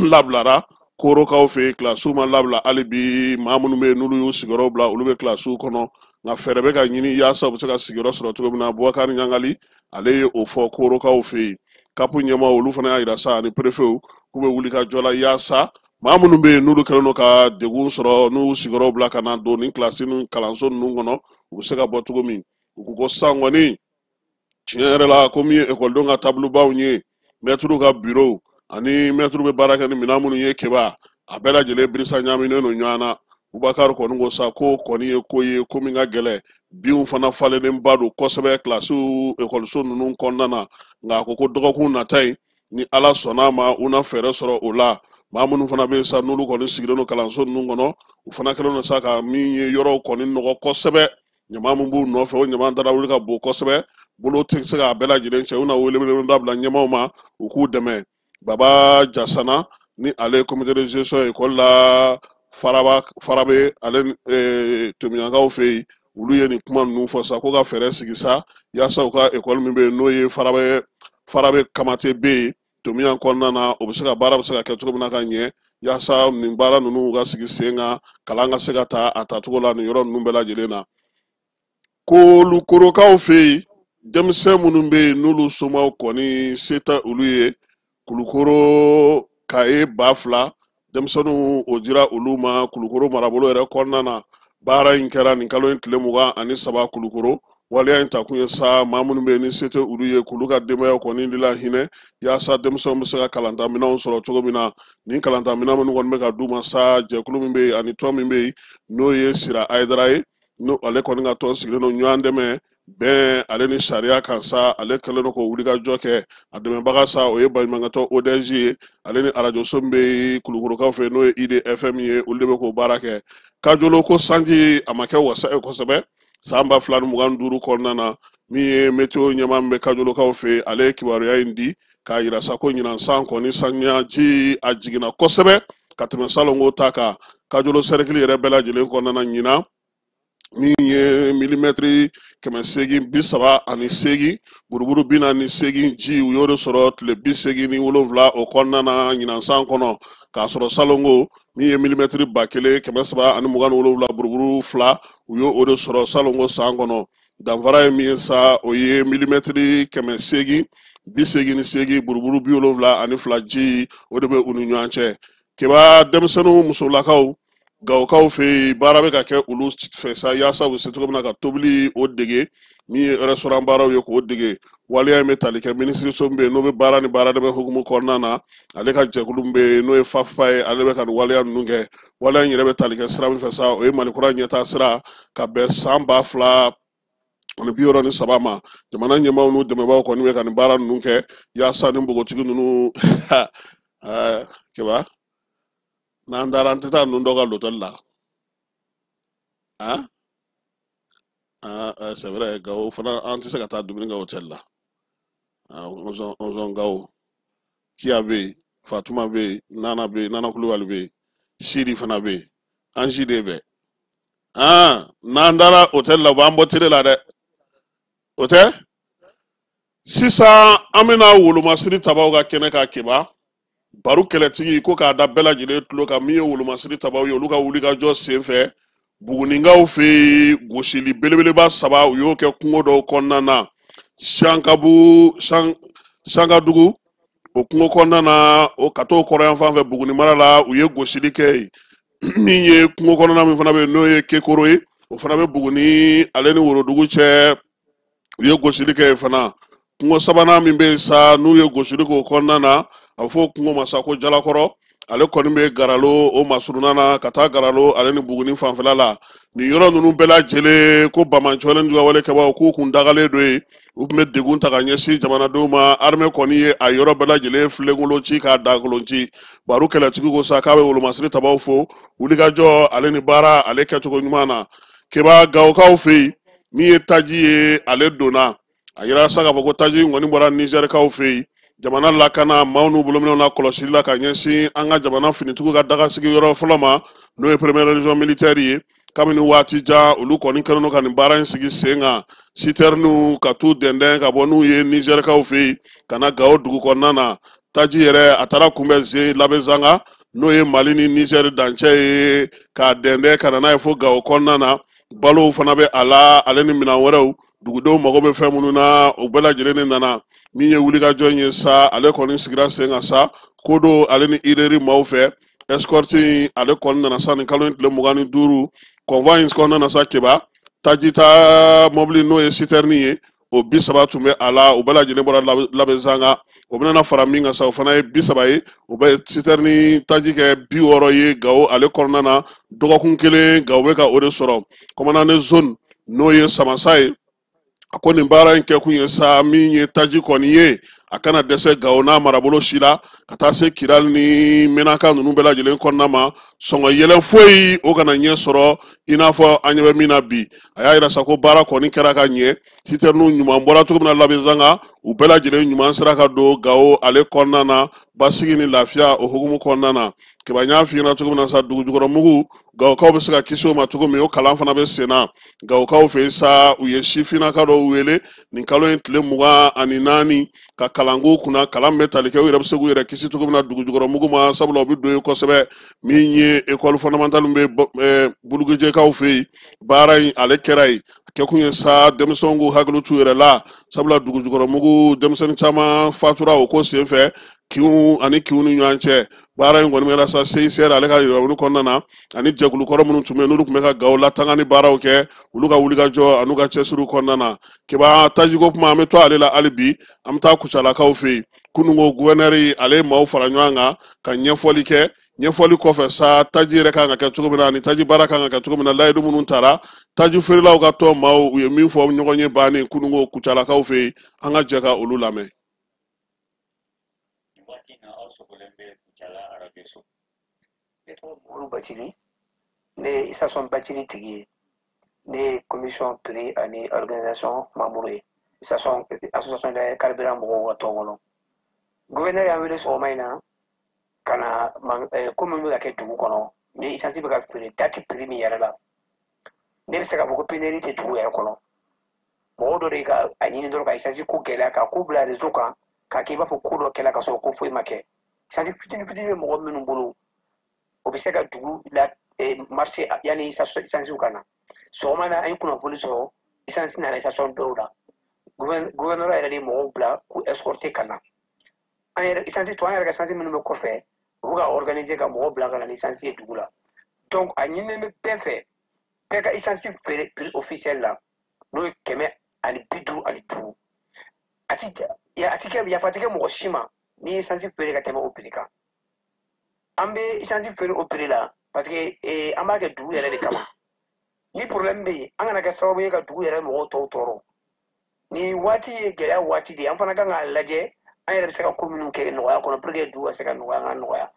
labilara korokaw fɛ yen kilasiw ma labila hali bi maa minnu bɛ yen n'olu y'u sigiyɔrɔ bila olu bɛ kilasiw kɔnɔ nka fɛɛrɛ bɛ ka ɲini yaasa u bɛ se ka sigiyɔrɔ sɔrɔ cogo min na Bubakari Ɲangali ale ye o fɔ korokaw fɛ yen kapu ɲɛmaw olu fana y'a yira sa ani prefew k'u bɛ wuli ka jɔ la yaasa maa minnu bɛ yen n'olu kɛlen don ka degun sɔrɔ n'u sigiyɔrɔ bila ka na don ni kilasi ni kalanso ninnu kɔnɔ u bɛ se ka bɔ cogo min u ko ko sisan kɔni tiɲɛ yɛrɛ la ko min ye ekɔlidenw ka taabolobaw ye mɛtiriw ka bureau ani mɛtiriw bɛ baara kɛ ni minɛn minnu ye keba a bɛɛ lajɛlen birisa ɲaaminen don ɲɔgɔn na Bubakari kɔni ko sa ko kɔni ye ko ye ko min ka gɛlɛn binw fana falenenba don kosɛbɛ kilasiw ekɔliso ninnu kɔnɔna na nka a ko ko dɔgɔkun nata in ni ala sɔnna ma u na fɛɛrɛ sɔrɔ o la maa minnu fana bɛ sa n'olu kɔni sigilen don kalanso ninnu kɔnɔ u fana kɛlen don sa ka min ye yɔrɔw kɔni nɔgɔ kosɛbɛ ɲama min b'u nɔfɛ o ɲama dara wuli ka bon kosɛbɛ bolo tɛ se k'a bɛɛ lajɛlen cɛ u na wele dabila ɲɛmaw ma u k'u dɛmɛ Baba Jasana ni ale comité de gestion école la farabe ale tomiyankaw fɛ yen olu ye nin kuma ninnu fɔ sa ko ka fɛɛrɛ sigi sa yaasa u ka école min bɛ yen n'o ye farabe kamate bɛ yen tomiyan kɔnɔna na o bɛ se ka baara bɛ se ka kɛ cogo min na ka ɲɛ yaasa nin baara ninnu ka sigi sen kan kalan ka se ka taa a tacogo la nin yɔrɔ ninnu bɛɛ lajɛlen na k'olu korokaw fɛ yen denmisɛn minnu bɛ yen n'olu somaw kɔni se tɛ olu ye kulukoro kaye 2000 denmisɛnninw o dira olu ma kulukoro marabolo yɛrɛ kɔnɔna na baara in kɛra nin kalo in tile 23 kulukoro waleya in takun ye sa maa minnu bɛ yen ni se tɛ olu ye k'olu ka denbayaw kɔni de la hinɛ yaasa denmisɛnw bɛ se ka kalantaminɛnw sɔrɔ cogo min na nin kalantaminɛn minnu kɔni bɛ ka d'u ma sa jɛkulu min bɛ yen ani tɔn min bɛ yen n'o ye Sira Ayidara ye n'o ale kɔni ka tɔn sigilen don ɲɔgɔn dɛmɛ bɛn ale ni sariya kan sa ale kɛlen don k'o wuli ka jɔ kɛ a dɛmɛbaga sa o ye baɲumankɛtɔn ODG ye ale ni arajo so min bɛ kulukorokaw fɛ n'o ye IDFM ye olu de bɛ k'o baara kɛ kajolo ko sanji a ma kɛ wasa ye kosɛbɛ san 2025 kɔnɔna na min ye météo ɲɛmaa min bɛ kajolokaw fɛ ale ye kibaruya in di k'a yira sa ko ɲinan san kɔni samiyaji a jiginna kosɛbɛ ka tɛmɛ salongo ta kan kajolo cercle yɛrɛ bɛɛ lajɛlen kɔnɔna na ɲinan min ye milimɛtiri 838 buruburu 48 ji u y'o de sɔrɔ tile 87 o kɔnɔna na ɲinan san kɔnɔ k'a sɔrɔ salongo min ye milimɛtiri 1727 buruburu 2 u y'o de sɔrɔ salongo san kɔnɔ danfara ye min ye sa o ye milimɛtiri 180 buruburu 70 ani 2 ji o de bɛ u ni ɲɔgɔn cɛ keba denmisɛnninw musolakaw gawukaw fɛ baara bɛ ka kɛ olu fɛ sa yaasa u bɛ se cogo min na ka tobili o dege min ye restaurant baaraw ye k'o dege waleya in bɛ tali kɛ minisiriso min bɛ yen n'o bɛ baara ni baara dɛmɛ hukumu kɔnɔna na ale ka jɛkulu min bɛ yen n'o ye FAFPA ye ale bɛ ka nin waleya ninnu kɛ waleya in yɛrɛ bɛ tali kɛ sira min fɛ sa o ye malikura ɲɛtaa sira ka bɛn san 2000 ani 63 ma jamana ɲɛmaaw n'u dɛmɛbaaw kɔni bɛ ka nin baara ninnu kɛ yaasa ni npogotigi ninnu keba n'an dara an tɛ taa ninnu dɔ ka l'hôtel la c'est vrai Gawo fana an tɛ se ka taa dumuni kɛ hôtel la on zɔn Gawo Kiya bɛ yen Fatuma bɛ yen Nana bɛ yen Nana Kulubali bɛ yen Sidi fana bɛ yen Anji de bɛ n'an dara hôtel la u b'an bɔ télé la dɛ o tɛ sisan an bɛna wolomasiri tabaw ka kɛnɛ ka keba baro kɛlɛtigi ko k'a da bɛɛ lajɛlen tulo kan min ye wolomasiri tabaw ye olu ka wulikajɔ senfɛ buguninkaw fɛ gosili belebeleba 3 u y'o kɛ kungo dɔw kɔnɔna na Sankadugu o kungo kɔnɔna na o ka t'o kɔrɔyan fan fɛ Buguni mara la u ye gosili kɛ min ye kungo kɔnɔna min fana bɛ yen n'o ye Kekoro ye o fana bɛ Buguni ale ni Worodugu cɛ u ye gosili kɛ fana kungo sabanan min bɛ yen sa n'u ye gosili k'o kɔnɔna na a bɛ fɔ kungo ma sa ko Jalakɔrɔ ale kɔni bɛ Garalo o masuruna na ka taa Garalo ale ni Buguni fanfɛla la nin yɔrɔ ninnu bɛɛ lajɛlen ko Bamancɔlen ka walekɛbaw k'u kun dagalen do ye u tun bɛ degun ta ka ɲɛsin jamanadenw ma armée kɔni ye a yɔrɔ bɛɛ lajɛlen filenkolon ci k'a dakolon ci baro kɛlɛtigi ko sa k'a bɛ wolomasiri tabaw fo wulikajɔ ale ni baara ale kɛcogo ɲuman na keba Gawukaw fɛ yen min ye taji ye ale donna a yira sa k'a fɔ ko taji kɔni bɔra Nizɛrikaw fɛ yen jamana lakana maaw n'u bolominɛw na kɔlɔsili la ka ɲɛsin an ka jamana finitigiw ka dagasigi yɔrɔ fɔlɔ ma n'o ye première région militaire ye kabini waati jan olu kɔni kɛlen don ka nin baara in sigi sen kan citerne ka t'u dɛndɛn ka bɔ n'u ye Nizɛrikaw fɛ yen ka na Gawo dugu kɔnɔna na taji yɛrɛ a taara kunbɛn Zen Labɛnzanga n'o ye Mali ni Nizɛri dancɛ ye k'a dɛndɛn ka na n'a ye fo Gawo kɔnɔna na balow fana bɛ a la ale ni minɛn wɛrɛw dugudenw mago bɛ fɛn minnu na o bɛɛ lajɛlen de nana min ye wulikajɔ in ye sa ale kɔni sigira sen kan sa ko do ale ni IRERI maaw fɛ escorte ale kɔni nana sa nin kalo in tile 25 convoi in kɔnɔna na sa keba taji ta mobili n'o ye citerne ye o 30 tun bɛ a la o bɛɛ lajɛlen bɔra Labɛnzanga o bɛna fara min kan sa o fana ye 30 ye o bɛ citerne taji kɛ 60 ye Gawo ale kɔnɔna na dɔgɔkun kelen Gawo bɛ ka o de sɔrɔ commandant zone n'o ye Samasa ye a ko nin baara in kɛ kun ye sa min ye taji kɔni ye a kana dɛsɛ Gawo n'a marabolo si la ka taa se Kidali ni Menaka ninnu bɛɛ lajɛlen kɔnɔna ma sɔngɔ yɛlɛ foyi o kana ɲɛ sɔrɔ i n'a fɔ an ɲɛ bɛ min na bi a y'a yira sa ko baara kɔni kɛra ka ɲɛ citerne ɲuman bɔra cogo min na Labɛnzanga u bɛɛ lajɛlen ɲuman sera ka don Gawo ale kɔnɔna na basigi ni lafiya o hukumu kɔnɔna na keba n y'a f'i ɲɛna cogo min na sa dugujukɔrɔmugu Gawukaw bɛ se ka kisi o ma cogo min o kalan fana bɛ sen na Gawukaw fɛ yen sa u ye sifinnaka dɔw wele nin kalo in tile 24 ka kalanko kunna kalan bɛ tali kɛ u yɛrɛ bɛ se k'u yɛrɛ kisi cogo min na dugujukɔrɔmugu ma sabula u bɛ don yen kosɛbɛ min ye école fondamentale bɛ Bulugujɛkaw fɛ yen baara in ale kɛra yen a kɛ kun ye sa denmisɛnw k'u hakili t'u yɛrɛ la sabula dugujukɔrɔmugu denmisɛnnin caman fatura o ko senfɛ kinw ani kinw ni ɲɔgɔn cɛ baara in kɔni bɛ sa CICR ale ka yirabulu kɔnɔna na ani jɛkulukɔrɔ minnu tun bɛ yen n'olu tun bɛ ka Gawo latanga ni baaraw kɛ olu ka wulikajɔ an'u ka cɛsiriw kɔnɔna na keba tajiko kuma an bɛ to ale la hali bi an bɛ taa Kucalakaw fɛ yen kununko gouverneur ale ye maaw fara ɲɔgɔn kan ka ɲɛfɔli kɛ ɲɛfɔli kɔfɛ sa taji yɛrɛ kan ka kɛ cogo min na ani taji baara kan ka kɛ cogo min na layidu minnu taara taji feerelaw ka tɔn maaw u ye min fɔ ɲɔgɔn ye bannen kununko Kucalakaw fɛ yen an ka jɛ ka olu lamɛn. Ne Isason Bacili tigi ne commission prix ani organisation membre ye association de carburant mɔgɔw ka tɔn kɔnɔ gouverneur y'an wele sɔgɔma in na ka na ko min bɛ ka kɛ dugu kɔnɔ ni essence bɛ ka feere date prix min yɛrɛ la ne bɛ se ka fɔ ko pénurie tɛ dugu yɛrɛ kɔnɔ mɔgɔ dɔ de ka a ɲini dɔrɔn ka essence ko gɛlɛya ka ko bila réseau kan k'a kɛ i b'a fɔ ko dɔ kɛla ka sɔrɔ ko foyi ma kɛ essence fitini fitini bɛ mɔgɔ minnu bolo o bɛ se ka dugu la marché yanni essence ka na sɔgɔma na an ye kunnafoni sɔrɔ essence nana dɔw la gouverneur yɛrɛ de mɔgɔw bila k'u escorter ka na an yɛrɛ essence to an yɛrɛ ka essence minnu bɛ kɔfɛ u ka organiser ka mɔgɔw bila ka na ni essence ye dugu la donc a ɲininen bɛ bɛɛ fɛ bɛɛ ka essence feere prix officiel la n'o ye 155 a ti kɛ yafa ti kɛ mɔgɔ si ma ni essence feere ka tɛmɛ o prix kan an bɛ essence feere o prix la parce que an b'a kɛ dugu yɛrɛ de kama ni problème bɛ yen an kana kɛ sababu ye ka dugu yɛrɛ mɔgɔw tɔw tɔɔrɔ ni waati ye gɛlɛya waati de ye an fana kan k'a lajɛ an yɛrɛ bɛ se ka ko minnu kɛ nɔgɔya kɔnɔ pour que dugu ka se ka nɔgɔya an ka nɔgɔya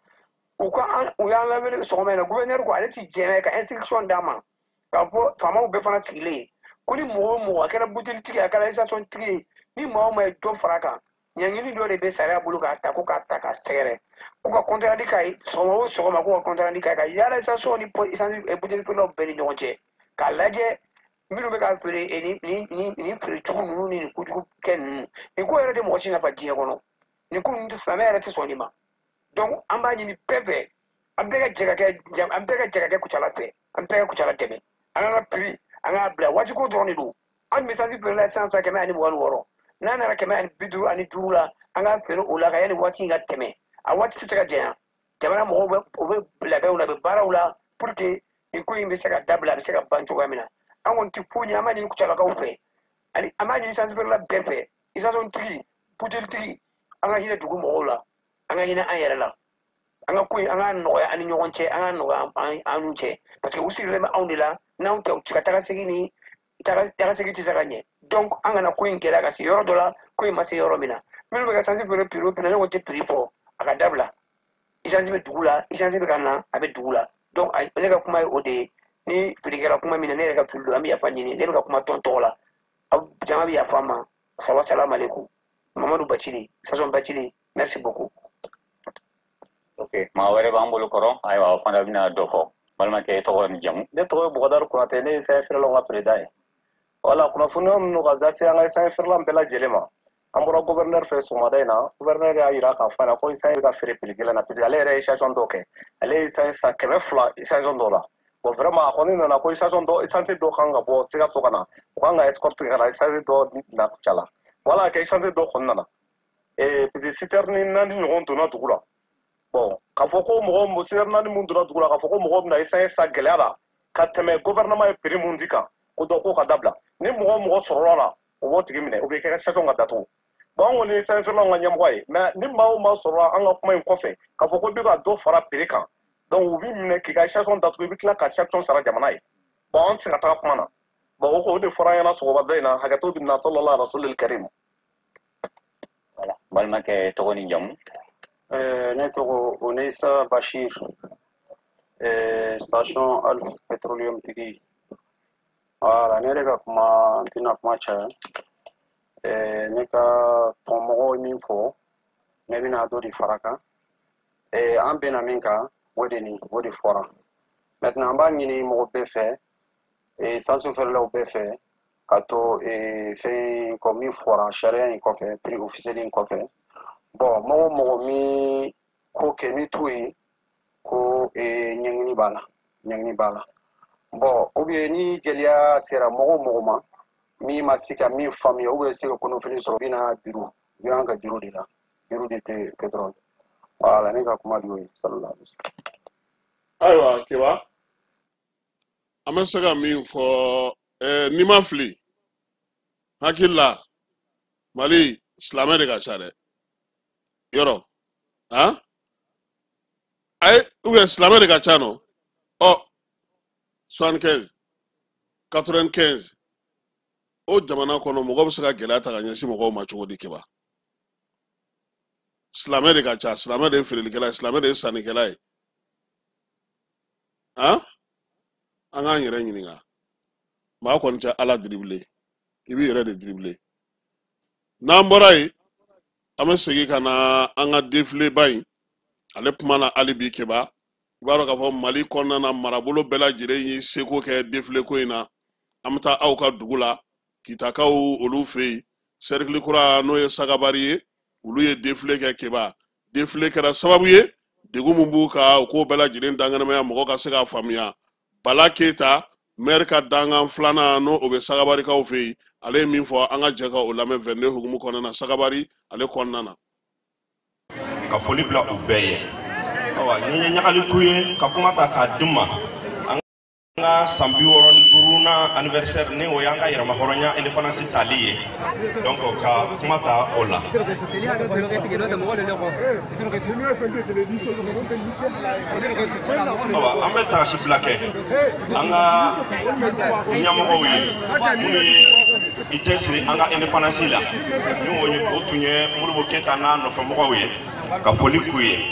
u y'an lamɛn sɔgɔma in na gouverneur ko ale ti jɛnɛ ka instruction d'a ma k'a fɔ faamaw bɛɛ fana sigilen ko ni mɔgɔ o mɔgɔ a kɛra butelitigi a kɛra station tigi ye ni maa o maa ye dɔ fara a kan ɲangini dɔ de bɛ sariya bolo k'a ta ko k'a ta k'a sɛgɛrɛ ko ka kɔntarandi k'a ye sɔgɔma o sɔgɔma ko ka kɔntarandi k'a ye ka yaala station ni butelifeerelaw bɛɛ ni ɲɔgɔn cɛ k'a lajɛ minnu bɛ k'a feere ni feere cogo ninnu ni nin kojugu kɛ ninnu nin ko yɛrɛ tɛ mɔgɔ si nafa diɲɛ kɔnɔ nin ko ninnu silamɛ yɛrɛ tɛ sɔn nin ma donc an b'a ɲini bɛɛ fɛ an bɛɛ ka jɛ ka kɛ kucala fɛ an bɛɛ ka kucala dɛmɛ an ka prix an k'a bila waati ko dɔrɔn de don an bɛ sansi feerela sisan 126 n'a nana 155 la an k'a feere o la ka yanni waati in ka tɛmɛ a waati tɛ se ka janya jamana mɔgɔw bɛ labɛnw na u bɛ baaraw la pour que nin ko in bɛ se ka dabila a bɛ se ka ban cogoya min na an kɔni tɛ foyi ɲini an b'a ɲini kucalakaw fɛ ani an b'a ɲini sansi feerela bɛɛ fɛ station tigi butelitigi an ka hinɛ dugu mɔgɔw la an ka hinɛ an yɛrɛ la an ka ko in an ka nɔgɔya an ni ɲɔgɔn cɛ an ka nɔgɔya an n'u cɛ parce que u sigilen bɛ anw de la n'anw tɛ u ti ka taga segin tɛ se ka ɲɛ donc an kana ko in gɛlɛya ka se yɔrɔ dɔ la ko in ma se yɔrɔ min na minnu bɛ ka sansi feere prix o prix ne ko tɛ prix fɔ a ka dabila essence bɛ dugu la essence bɛ ka na a bɛ dugu la donc ne ka kuma ye o de ye ni feerekɛla kuma min na ne yɛrɛ ka fili don an bɛ yafa ɲini ne bɛ ka kuma tɔn tɔgɔ la aw jama bɛ yafa n ma salamu aleykum Mamadu Bacili Sason Bacili merci beaucoup. Ok, maa wɛrɛ b'an bolo kɔrɔ ayiwa o fana bɛna dɔ fɔ balimakɛ tɔgɔ ni jamu. Ne tɔgɔ ye Bɔgɔdaru Konate ne ye sanfɛ feerelaw ka président ye. Wala kunnafoniya minnu ka dase an ka sanfɛ feerela bɛɛ lajɛlen ma an bɔra gouverneur fɛ sɔgɔmada in na gouverneur y'a jira k'a fɔ a ɲɛna ko sanfɛ bɛ ka feere prix gɛlɛn na parce que ale yɛrɛ ye station dɔ kɛ ale ye sanfɛ san 200 station dɔ la bon vraiment a kɔni nana ko station dɔ sanfɛ dɔ kan ka bɔ Sikaso ka na u kan ka escorte ka na sanfɛ dɔ na Kucala wala kɛ sanfɛ dɔ kɔni nana parce que citerne 4 ɲɔgɔn donna dugu la bon k'a fɔ ko mɔgɔ citerne 4 mun donna dugu la k'a fɔ ko mɔgɔ bɛna sanfɛ sa gɛlɛya la ka tɛmɛ gouvernement ye prix mun di kan ko dɔ ko ka dabila ni mɔgɔ sɔrɔla la o b'o tigi minɛ o bɛ kɛ station ka datugu bon an kɔni ye sanfɛ feerelaw ka ɲɛmɔgɔ ye mais ni maa o maa sɔrɔla an ka kuma in kɔfɛ k'a fɔ ko i bɛ ka dɔ fara prix kan donc u b'i minɛ k'i ka station datugu i bɛ tila ka station sara jamana ye bon an tɛ se ka taga kuma na bon o de fɔra an ɲɛna sɔgɔmada in na hakɛto bɛ na sallallahu rasulil karim. Voilà balimakɛ tɔgɔ ni jamu. Ne tɔgɔ Onesa Bashir station Alf Petroleum tigi. Voilà ne yɛrɛ ka kuma n tɛna kuma caya ne ka tɔnmɔgɔw ye min fɔ ne bɛna dɔ de fara kan an bɛnna min kan o de fɔra maintenant an b'a ɲini mɔgɔ bɛɛ fɛ sansi feerelaw bɛɛ fɛ ka to fɛn ko min fɔra sariya in kɔfɛ prix officiel in kɔfɛ bon mɔgɔ o mɔgɔ min ko kɛ ni to ye ko ɲɛɲini b'a la bon ou bien ni gɛlɛya sera mɔgɔ o mɔgɔ ma min ma se ka min faamuya ou bien se ka kunnafoni sɔrɔ bɛna bureau an ka bureau de la bureau de pétrole voilà ne ka kuma de y'o ye sallallahu alaihi wasallam. Ayiwa Keba an bɛ se ka min fɔ n'i ma fili hakili la Mali silamɛ de ka ca dɛ yɔrɔ ayi silamɛ de ka ca nɔ 75 95 o jamana kɔnɔ mɔgɔ bɛ se ka gɛlɛya ta ka ɲɛsin mɔgɔw ma cogo di Keba silamɛ de ka ca silamɛ de ye feerelikɛla ye silamɛ de ye sannikɛla ye an k'an yɛrɛ ɲininka maa kɔni tɛ Ala diribile i b'i yɛrɛ de diribile n'an bɔra yen an bɛ segin ka na an ka défileba in ale kuma na hali bi Keba i b'a dɔn k'a fɔ Mali kɔnɔna na marabolo bɛɛ lajɛlen ye seko kɛ défilé ko in na an bɛ taa aw ka dugu la kitakaw olu fɛ yen cercle kura n'o ye Sagabari ye olu ye défilé kɛ Keba défilé kɛra sababu ye degun mun b'u kan u k'o bɛɛ lajɛlen danganamaya mɔgɔ ka se k'a faamuya Bala Keyita maire ka dangan filana no o be sagabari kaw fe ale min fɔ an ka jɛ ka o lamɛn 22 hukumu kɔnɔna na sagabari ale kɔnɔna na ka foli bila u bɛɛ ye awa ni ye ɲagali ku ye ka kuma ta k'a di ma an ka san 65 anniversaire ni o y'an ka yɛrɛma hɔrɔnya indépendance tali ye donc ka kuma ta o la awa an bɛ taasi bila kɛ an ka ɲɛmɔgɔw ye minnu ye i tɛ siri an ka indépendance la ni o tun ye Modibo Keyita n'a nɔfɛmɔgɔw ye ka foli k'u ye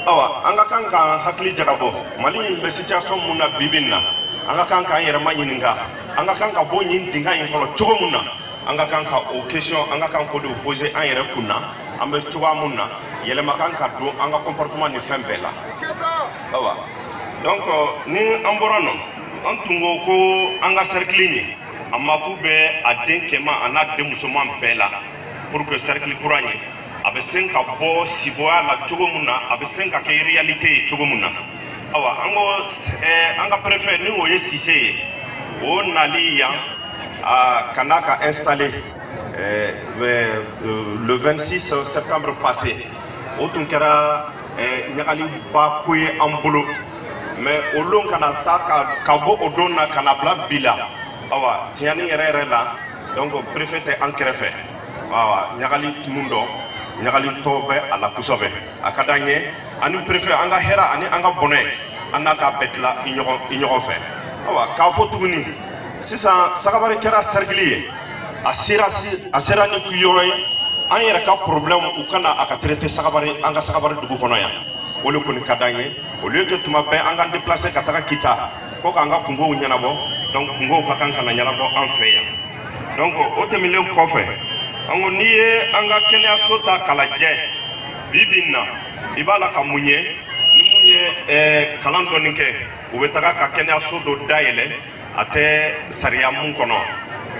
awa an ka kan ka hakili jagabɔ Mali in bɛ situation mun na bi na an ka kan k'an yɛrɛma ɲininka an ka kan ka bɔ nin dingɛ in kɔnɔ cogo mun na an ka kan ka o question an ka kan k'o de poser an yɛrɛ kun na an bɛ cogoya mun na yɛlɛma kan ka don an ka comportement ni fɛn bɛɛ la awa donc ni an bɔra nɔ an tun ko ko an ka cercle ye a mako bɛ a den cɛman a n'a den musoman bɛɛ la pour que cercle kura ye a bɛ se ka bɔ siboya la cogo mun na a bɛ se ka kɛ réalité ye cogo mun na awa an ka préfet ni o ye Cissé ye o nali yan ka n'a ka installé le 26 septembre passé o tun kɛra ɲagaliba ko ye an bolo mais o don kana ta ka bɔ o don na kana bila bi la awa tiɲɛni yɛrɛ yɛrɛ la donc préfet tɛ an kɛrɛfɛ awa ɲagali mun dɔn ɲagali tɔ bɛ a la kosɛbɛ a ka d'an ye ani préfet an ka hɛrɛ ani an ka bɔnɛ an n'a ka bɛɛ tila i ɲɔgɔn fɛ awa k'a fɔ tuguni sisan sagabari kɛra cercle ye a sera ni yɔrɔ ye an yɛrɛ ka problème u kana a ka traiter sagabari an ka sagabari dugu kɔnɔ yan o de kɔni ka d'an ye au lieu que tuma bɛɛ an ka déplacer ka taga Kita ko k'an ka kungow ɲɛnabɔ donc kungow ka kan ka na ɲɛnabɔ an fɛ yan donc o tɛmɛnen kɔfɛ an ko n'i ye an ka kɛnɛyaso ta k'a lajɛ bi na i b'a la ka mun ye ni mun ye kalan dɔɔni kɛ u bɛ taga ka kɛnɛyaso dɔ dayɛlɛ a tɛ sariya mun kɔnɔ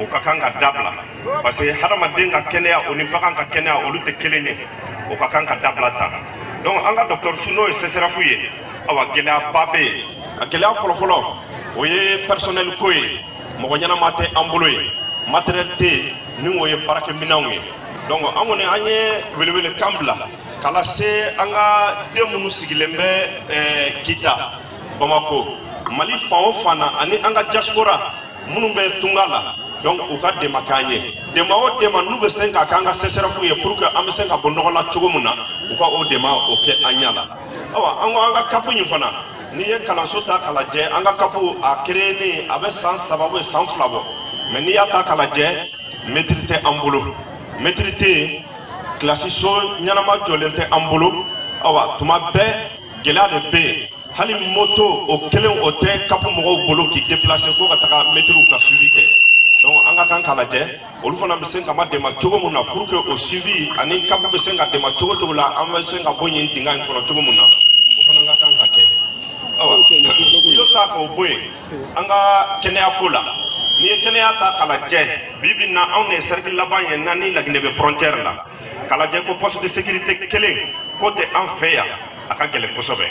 o ka kan ka dabila parce que hadamaden ka kɛnɛya o ni bagan ka kɛnɛya olu tɛ kelen ye o ka kan ka dabila tan donc an ka dɔgɔtɔrɔso n'o ye CSRF ye awa gɛlɛyaba bɛ yen a gɛlɛya fɔlɔfɔlɔ o ye personnel ko ye mɔgɔ ɲɛnama tɛ an bolo ye matériel tɛ yen ni o ye baarakɛminɛnw ye donc an kɔni an ye welewelekan bila k'a lase an ka den minnu sigilen bɛ Kita Bamako Mali fan o fan na ani an ka diaspora minnu bɛ tunga la donc u ka dɛmɛ k'an ye dɛmɛ o dɛmɛ n'u bɛ se ka k'an ka CSRF ye pour que an bɛ se ka bɔ nɔgɔ la cogo min na u ka o dɛmɛ o kɛ an ɲɛ la awa an ko an ka CAP in fana n'i ye kalanso ta k'a lajɛ an ka CAP a créé a bɛ san 3 san 2 bɔ mais n'i y'a ta k'a lajɛ maître tɛ an bolo maître tɛ yen kilasi so ɲɛnama jɔlen tɛ an bolo awa tuma bɛɛ gɛlɛya de bɛ yen hali moto o kelen o tɛ CAP mɔgɔw bolo k'i déplacer ko ka taga maîtriw ka suivi kɛ donc an ka kan k'a lajɛ olu fana bɛ se ka ma dɛmɛ cogo min na pour que o suivi ani CAP bɛ se ka dɛmɛ cogo cogo la an bɛ se ka bɔ yen dingɛ in kɔnɔ cogo min na o fana ka kan ka kɛ awa n'i y'o ta k'o bɔ yen an ka kɛnɛya ko la n'i ye kɛnɛya ta k'a lajɛ bi na anw de ye cercle laban ye naani Laginɛ bɛ frontière la k'a lajɛ ko poste de sécurité kelen k'o tɛ an fɛ yan a ka gɛlɛn kosɛbɛ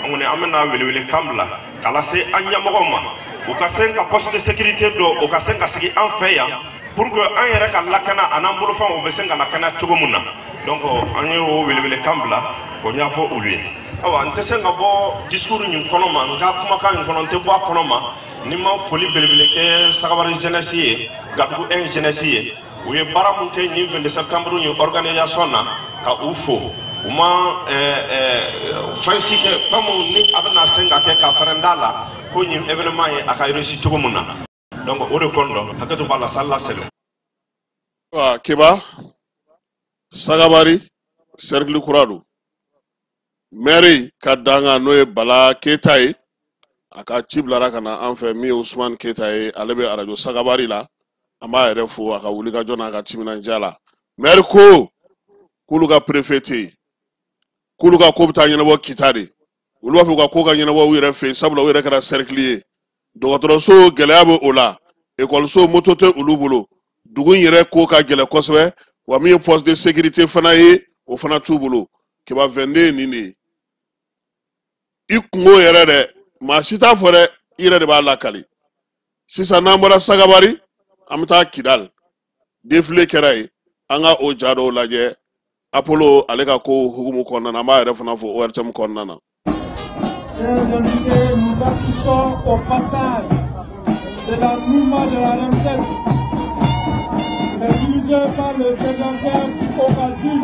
an kɔni an bɛna welewelekan bila k'a lase an ɲɛmɔgɔw ma u ka se ka poste de sécurité dɔ o ka se ka sigi an fɛ yan pour que an yɛrɛ ka lakana a n'an bolofɛnw u bɛ se ka lakana cogo min na donc an ye o welewelekan bila k'o ɲɛfɔ olu ye awa n tɛ se ka bɔ discours nin kɔnɔ ma n ka kumakan in kɔnɔ n tɛ bɔ a kɔnɔ ma ni ma foli belebele kɛ Sagabari jeunesse ye Gadugu 1 jeunesse ye u ye baara mun kɛ nin 22 septembre ye organisation na ka u fo u ma fɛn si kɛ fɛn mun ni a bɛna se ka kɛ ka fɛrɛ d'a la ko nin événement ye a ka réussi cogo min na donc o de kɔn dɔn hakɛto b'a la sala sɛlɛ Keba Sagabari cercle kura don maire ka danga n'o ye Bala Keyita ye a ka ci bilara ka na an fɛ min ye Usman Keyita ye ale bɛ radio Sagabari la an b'a yɛrɛ fo a ka wuli ka jɔ n'a ka timinandiya la maire ko k'olu ka préfet tɛ yen k'olu ka ko bɛ taa ɲɛnabɔ Kita de olu b'a fɛ ka ko ka ɲɛnabɔ u yɛrɛ fɛ yen sabula u yɛrɛ kɛra cercle ye dɔgɔtɔrɔso gɛlɛya bɛ o la ekɔliso moto tɛ olu bolo dugu in yɛrɛ ko ka gɛlɛn kosɛbɛ wa min ye poste de sécurité fana ye o fana t'u bolo Keba 22 ye nin de ye i kungo yɛrɛ dɛ maa si t'a fɔ dɛ i yɛrɛ de b'a lakali sisan n'an bɔra Sagabari an bɛ taa Kidal défilé kɛra yen an ka o ja dɔw lajɛ Apollo ale ka ko hukumu kɔnɔna na an b'a yɛrɛ fana fɔ ORTM kɔnɔna na. Chers invités, nous assistons au passage de la mouvement de la RMZ, dirigé par le sénateur Okazil.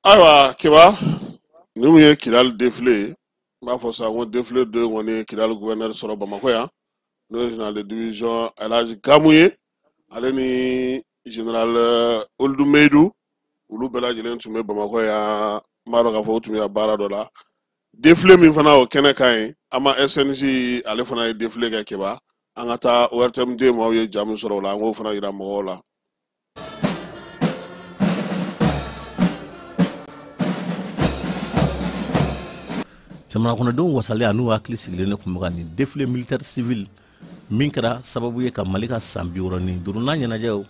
Ayiwa Keba ninnu ye Kidal défilé n b'a fɔ sa ko défilé 2 kɔni ye Kidal gouverneur sɔrɔ Bamakɔ yan n'o ye général de division Elhaji Gamu ye ale ni général Oludu Meidu olu bɛɛ lajɛlen tun bɛ Bamakɔ yan n b'a dɔn k'a fɔ u tun bɛ baara dɔ la défilé min fana o kɛnɛ kan ye an ma SNG ale fana ye défilé kɛ Keba an ka taa ORTM den maaw ye jaa min sɔrɔ o la an k'o fana yira mɔgɔw la. jamana kɔnɔdenw wasalen a n'u hakili sigilen tun bɛ ka nin défilé militaire civil min kɛra sababu ye ka Mali ka san 65 n'a ɲɛnajɛw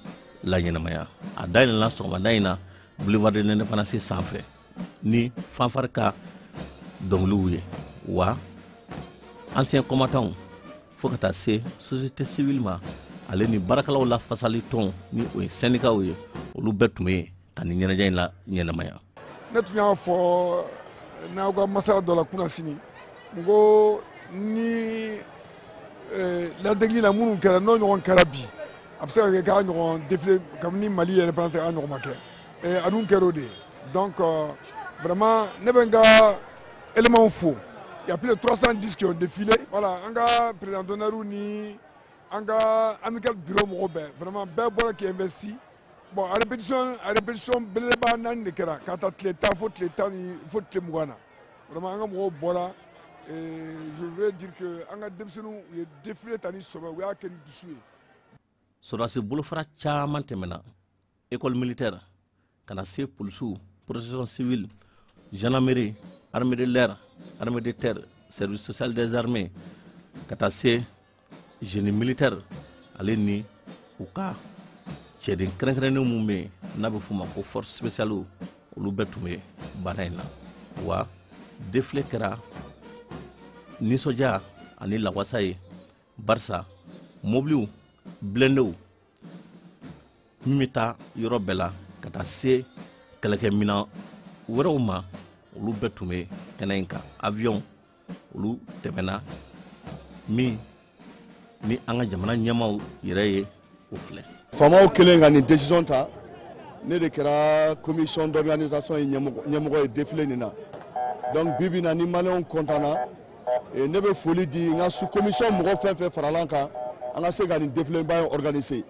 la ɲɛnamaya a dayɛlɛla sɔgɔmada in na boulevard de l'Indépendance sanfɛ ni fanfare ka dɔnkiliw ye wa ancien combattants fo ka taa se société civile ma ale ni baarakɛlaw la fasali tɔn ni o ye syndicat ye olu bɛɛ tun bɛ yen ka nin ɲɛnajɛ in la ɲɛnamaya. Ne tun y'a fɔ n'aw ka masala dɔ la kunna sini n ko ni ladegeli la minnu kɛra n'o ɲɔgɔn kɛra bi a bɛ se ka kɛ k'a ɲɔgɔn défilé kabini Mali yɛrɛ indépendance a ɲɔgɔn ma kɛ a dun kɛra o de ye donc vraiment ne bɛ n ka éléments fo Il y a plus de 310 qui ont défilé. Voilà, Anga président d'honneur ni Anga amical bureau Morobé. Vraiment, bel qui investit. Bon, à répétition, beleba nan nekera. Quand l'État, faut les mouana. Vraiment, Anga Morobola. Et je veux dire que Anga Debsenou, il est défilé tani soba, oui, à Ken Dusoué. Sur ce boulevard, Chaman Temena, école militaire, Kanasé, Poulsou, protection civile, gendarmerie, armée de l'air, armée de terre, service social des armées, Katassé, génie militaire, Aleni, Ouka, Tchèdin, Krenkrené Moumé, Nabefuma, pour force spéciale ou Loubetoume, Baraina, Wa, Deflekera, Nisoja, Ani Lawasaye, Barça, Mobliou, Blendou, Mimita, Yorobela, Katassé, Kelekemina, Werauma, Loubetoume, Kenenka, avion, Lou Temena, ni anga jamana nyamaw yere au flé. Fama kelenga ni décision ta ne de kera commission d'organisation nyamago e défilé nina. Donc bibi na ni malon kontana et ne be foli di nga sous commission mo fait faralanka anga se ga ni défilé ba organisé.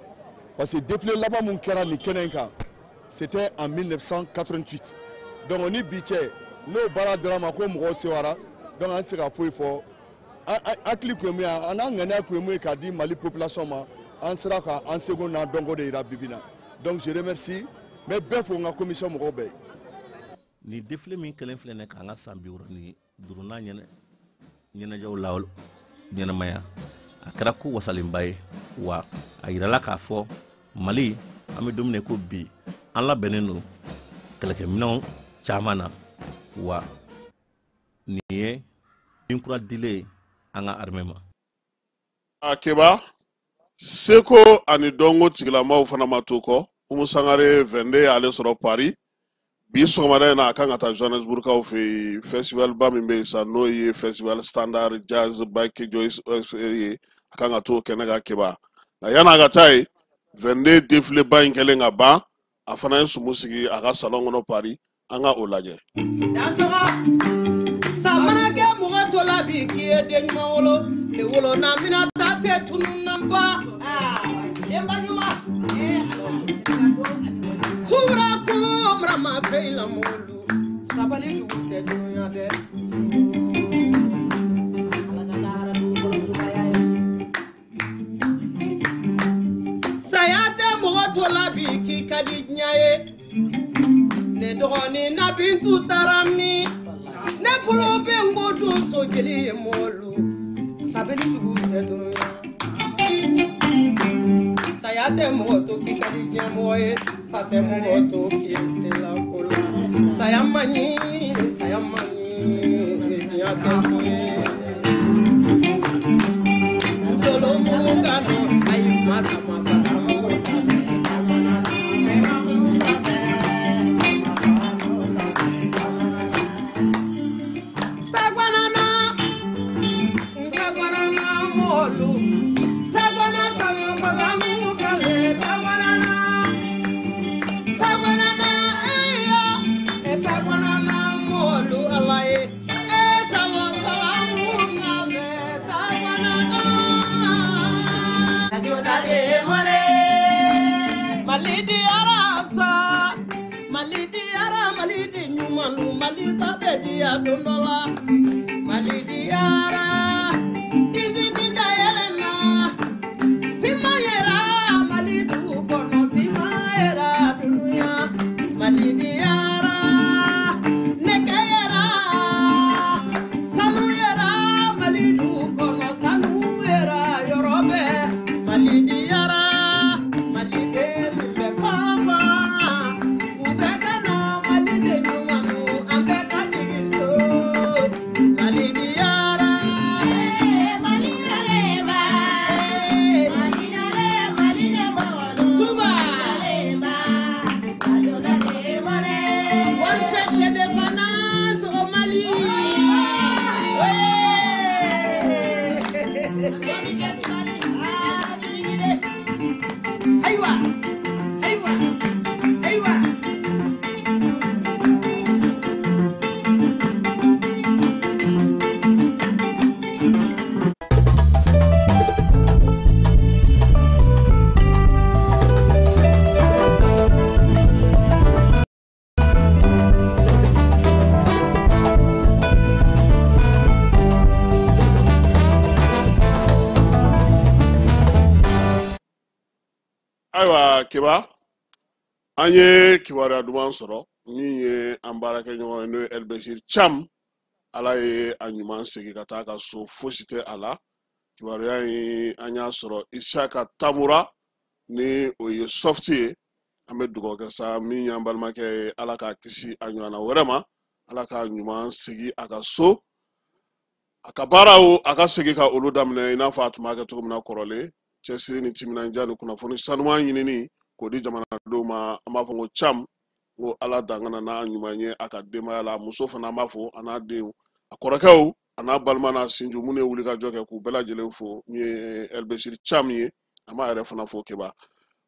Parce que défilé là-bas mon kera ni kenenka c'était en 1988. Donc on y biche no bara drama ko mo sewara donc on se ga foi fo akli kwemi ana ngana kwemi ka di Mali population ma an sera ka en second na dongo de ira bibina. Donc je remercie mais bef nga commission mo be ni défilé min kelen flé nek nga sambi wor ni duruna ñene jaw lawol ñene maya akara ko wasalim bay wa ayira la ka fo Mali ami domine ko bi an la beneno keleke minon chamana wa niye inkura dile anga armema akeba seko ani dongo tigilamaw fana matuko umusangare vende ale soro Paris bi somare na kanga ta Johannesburg ka fi festival ba mimbe sa no ye festival standard jazz bike joyce akanga to kenaga keba na yana ga tai vende défilé ba ingelenga ba afana sumusigi aga salon no Paris anga olaje Samanage muga bi kiye denima wolo le wolo na mina tate tunu namba demba nyuma sura ko mrama feila molu sabali du te dunya de sayate muga bi ki kadi nyaye ne dogoni na bintu tarami ne bolo be ngodo so jeli molu sabeli dugu tedo sayate moto ki kadinya moye sate moto ki sela kola sayamani dia kesi dolo mungano ay masama Malidi nyumanu maliba bedia donola malidi ara izidi dayelena simayera malidu kono simayera dunya malidi ara nekayera sanuyera malidu kono sanuyera yorobe malidi ara malide befafa ayiwa kiba an ye kibaruya duman sɔrɔ min ye an baarakɛɲɔgɔn ye n'o ye Elbashir Cham ala ye a ɲuman segin ka taa ka so fosi tɛ a la kibaruya in an y'a sɔrɔ Isaka Tamura ni o ye sɔfti ye an bɛ dugawu kɛ sa min y'an balimakɛ ye ala k'a kisi a ɲɔgɔnna wɛrɛ ma ala k'a ɲuman segin a ka so a ka baaraw a ka segin ka olu daminɛ i n'a fɔ a tun b'a kɛ cogo min na kɔrɔlen cɛsiri ni timinandiya ni kunnafoni sanuman ɲinini k'o di jamanadenw ma an b'a fɔ ko Cham ko ala dangana n'a ɲuman ye a ka denbaya la muso fana an b'a fɔ a n'a denw a kɔrɔkɛw a n'a balima n'a sinju minnu ye wulikajɔ kɛ k'u bɛɛ lajɛlen fo min ye Elbashir Cham ye an b'a yɛrɛ fana fo kiba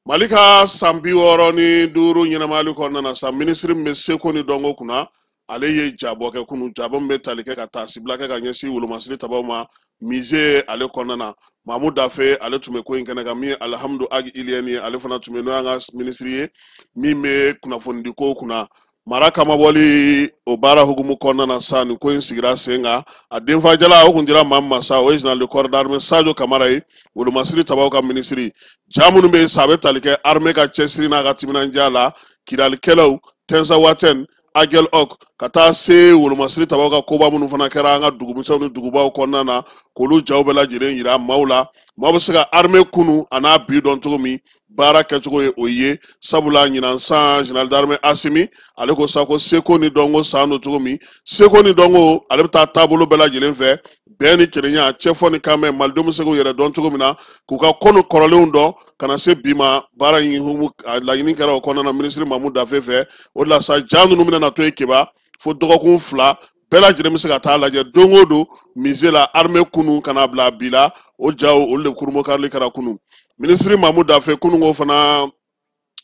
Mali ka san 65 ɲɛnamali kɔnɔna na sa minisiri min bɛ seko ni dɔnko kunna ale ye jabɔ kɛ kunu jabɔ min bɛ tali kɛ ka taa sibila kɛ ka ɲɛsin wolomasiri tabaw ma musée ale kɔnɔna na Mamu Dafe ale tun bɛ ko in kɛnɛ kan min ye Alhamdu Agi Iliyɛni ye ale fana tun bɛ n'o y'an ka minisiri ye min bɛ kunnafonidi ko kunna mara kamabɔli o baara hukumu kɔnɔna na sa nin ko in sigira sen kan a denfajala o kun dira maa min ma sa o ye général de corps d'armée Sadio Kamara ye wolomasiri tabaw ka minisiri jaa minnu bɛ yen sa a bɛ tali kɛ armée ka cɛsiri n'a ka timinandiya la kiralikɛlaw Tensa Waten Agel Ok ka taa se wolomasiri tabaw ka koba minnu fana kɛra an ka dugumisɛnw ni dugubaw kɔnɔna na k'olu jaw bɛɛ lajɛlen yira maaw la maaw bɛ se ka armée kunu a n'a bi dɔn cogo min baara kɛcogo ye o ye sabula ɲinan san général d'armée Asimi ale ko sa ko seko ni dɔnko san do cogo min seko ni dɔnko ale bɛ taa taabolo bɛɛ lajɛlen fɛ bɛn ni kelenya cɛfɔ ni kan mɛn malidenw bɛ se k'u yɛrɛ dɔn cogo min na k'u ka kɔnɔ kɔrɔlenw dɔn ka na se bi ma baara in hukumu laɲini kɛra o kɔnɔna na minisiri Mamu Dafe fɛ o de la sa jaa ninnu bɛna na to yen kiba fo dɔgɔkun 2 bɛɛ lajɛlen bɛ se ka taa lajɛ don o don musée la armée kunu ka na bila bi la o jaw olu de kurumokarili kɛra kunu minisiri Mamu Dafe kunu ko fana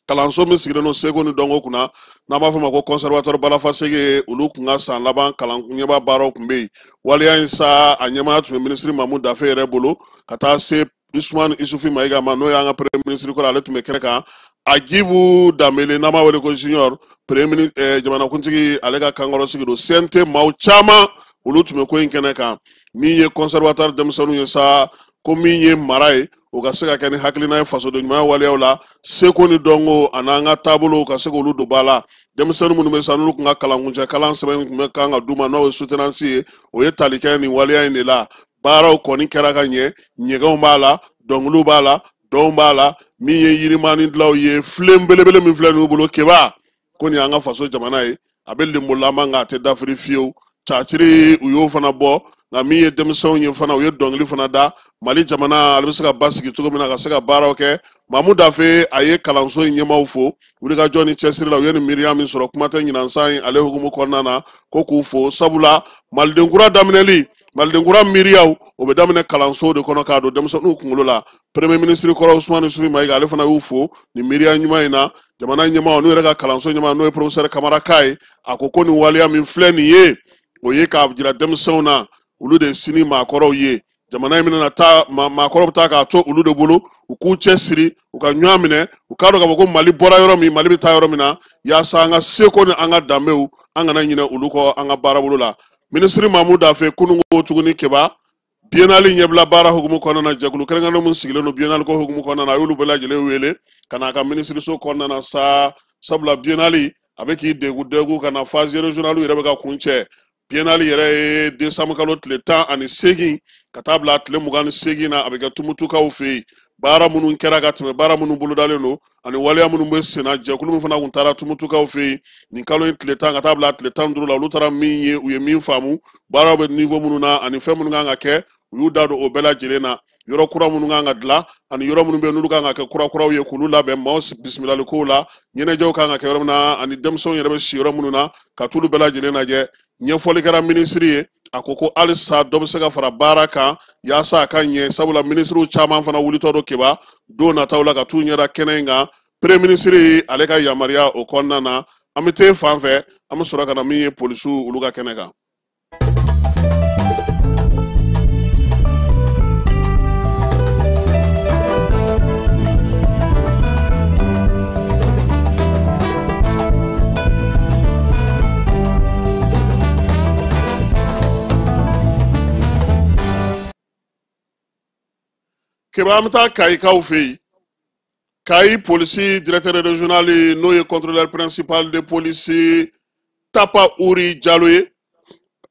kalanso min sigilen no seko ni dɔnko kunna n'an b'a fɔ ma ko conservateur Balafasege olu kun ka san laban kalan ɲɛba baaraw kun bɛ yen waleya in sa a ɲɛmaa tun bɛ minisiri Mamu Dafe yɛrɛ bolo ka taa se Usman Isufi Mayiga ma n'o y'an ka premier ministre kɔrɔ ale tun bɛ kɛnɛ kan Agibu Damele n'an b'a wele ko junior jamanakuntigi ale ka kankɔrɔsigi don CNT maaw caman olu tun bɛ ko in kɛnɛ kan min ye conservateur denmisɛnninw ye sa ko min ye mara ye o ka se ka kɛ ni hakilina ye fasoden ɲumanya waleyaw la seko ni dɔnko a n'an ka taabolo ka se k'olu don ba la denmisɛnnin minnu bɛ sa n'olu kun ka kalankuncɛ kalan sɛbɛn kun bɛ kan ka d'u ma n'o ye soutenance ye o ye tali kɛ nin waleya in de la baaraw kɔni kɛra ka ɲɛ ɲɛgɛnw b'a la dɔnkiliw b'a la dɔnw b'a la min ye yirimani dilaw ye filen belebele min filɛ n'u bolo keba ko nin y'an ka faso jamana ye a bɛ lenbolama nka a tɛ dafiri fiyewu caciri u y'o fana bɔ nka min ye denmisɛnw ye fana u ye dɔnkili fana da Mali jamana ale bɛ se ka basigi cogo min na ka se ka baaraw kɛ Mamu Dafe a ye kalanso in ɲɛmaaw fo wulikajɔ ni cɛsiri la u ye nin miiriya min sɔrɔ kuma tɛ ɲinan san ye ale hukumu kɔnɔna na ko k'u fo sabula Maliden kura daminɛli Maliden kura miiriyaw o bɛ daminɛ kalanso de kɔnɔ k'a don denmisɛnninw kunkolo la premier ministre kɔrɔ Usman Isufi Mayiga ale fana y'u fo nin miiriya ɲuman in na jamana ɲɛmaaw n'u yɛrɛ ka kalanso ɲɛmaa n'o ye professeur Kamara Kaye a ko nin waleya min filɛ nin ye o ye k'a jira denmisɛnw na olu de sini maakɔrɔw ye jamana in bɛna taa maakɔrɔw bɛ taa k'a to olu de bolo u k'u cɛ siri u ka ɲɔgɔn minɛ u k'a dɔn k'a fɔ ko Mali bɔra yɔrɔ min Mali bɛ taa yɔrɔ min na yaasa an ka seko ni an ka danbew an kana ɲinɛ olu kɔ an ka baarabolo la minisiri Mamu Dafe kunun ko tuguni keba biennale ɲɛbila baara hukumu kɔnɔna na jɛkulu kɛrɛnkɛrɛnnen min sigilen don biennale ko hukumu kɔnɔna na a y'olu bɛɛ lajɛlen wele ka n'a ka minisiriso kɔnɔna na sa sabula biennale a bɛ k'i degu ka na phase régionale yɛrɛ bɛ ka kun cɛ biennale yɛrɛ ye décembre kalo tile 18 ka taa bila tile 28 na a bɛ kɛ tumutukaw fɛ yen baara minnu kɛra ka tɛmɛ baara minnu bolodalen don ani waleya minnu bɛ senna jɛkulu min fana kun taara tumutukaw fɛ yen nin kalo in tile 10 ka taa bila tile 15 la olu taara min ye u ye min faamu baaraw bɛ niveau minnu na ani fɛn minnu kan ka kɛ u y'u da don o bɛɛ lajɛlen na yɔrɔ kura minnu kan ka dilan ani yɔrɔ minnu bɛ yen n'olu kan ka kɛ kura-kuraw ye k'olu labɛn maaw bisimilali kow la ɲɛnajɛw kan ka kɛ yɔrɔ min na ani denmisɛnw yɛrɛ bɛ si yɔrɔ minnu na ka t'olu bɛɛ lajɛlen lajɛ ɲɛfɔli kɛra minisiri ye a ko halisa dɔ bɛ se ka fara baara kan yaasa a ka ɲɛ sabula minisiriw caman fana wulitɔ don keba don nataw la ka t'u ɲɛda kɛnɛ in kan premier minisiri ale ka yamaruya o kɔnɔna na an bɛ taa fan fɛ an bɛ sɔrɔ ka na min ye polisiw olu ka kɛnɛ kan. Keba an bɛ taa Kayikaw fɛ yen Kayi polisi directeur régional n'o ye contrôleur principal de police Tapa Uri Jalo ye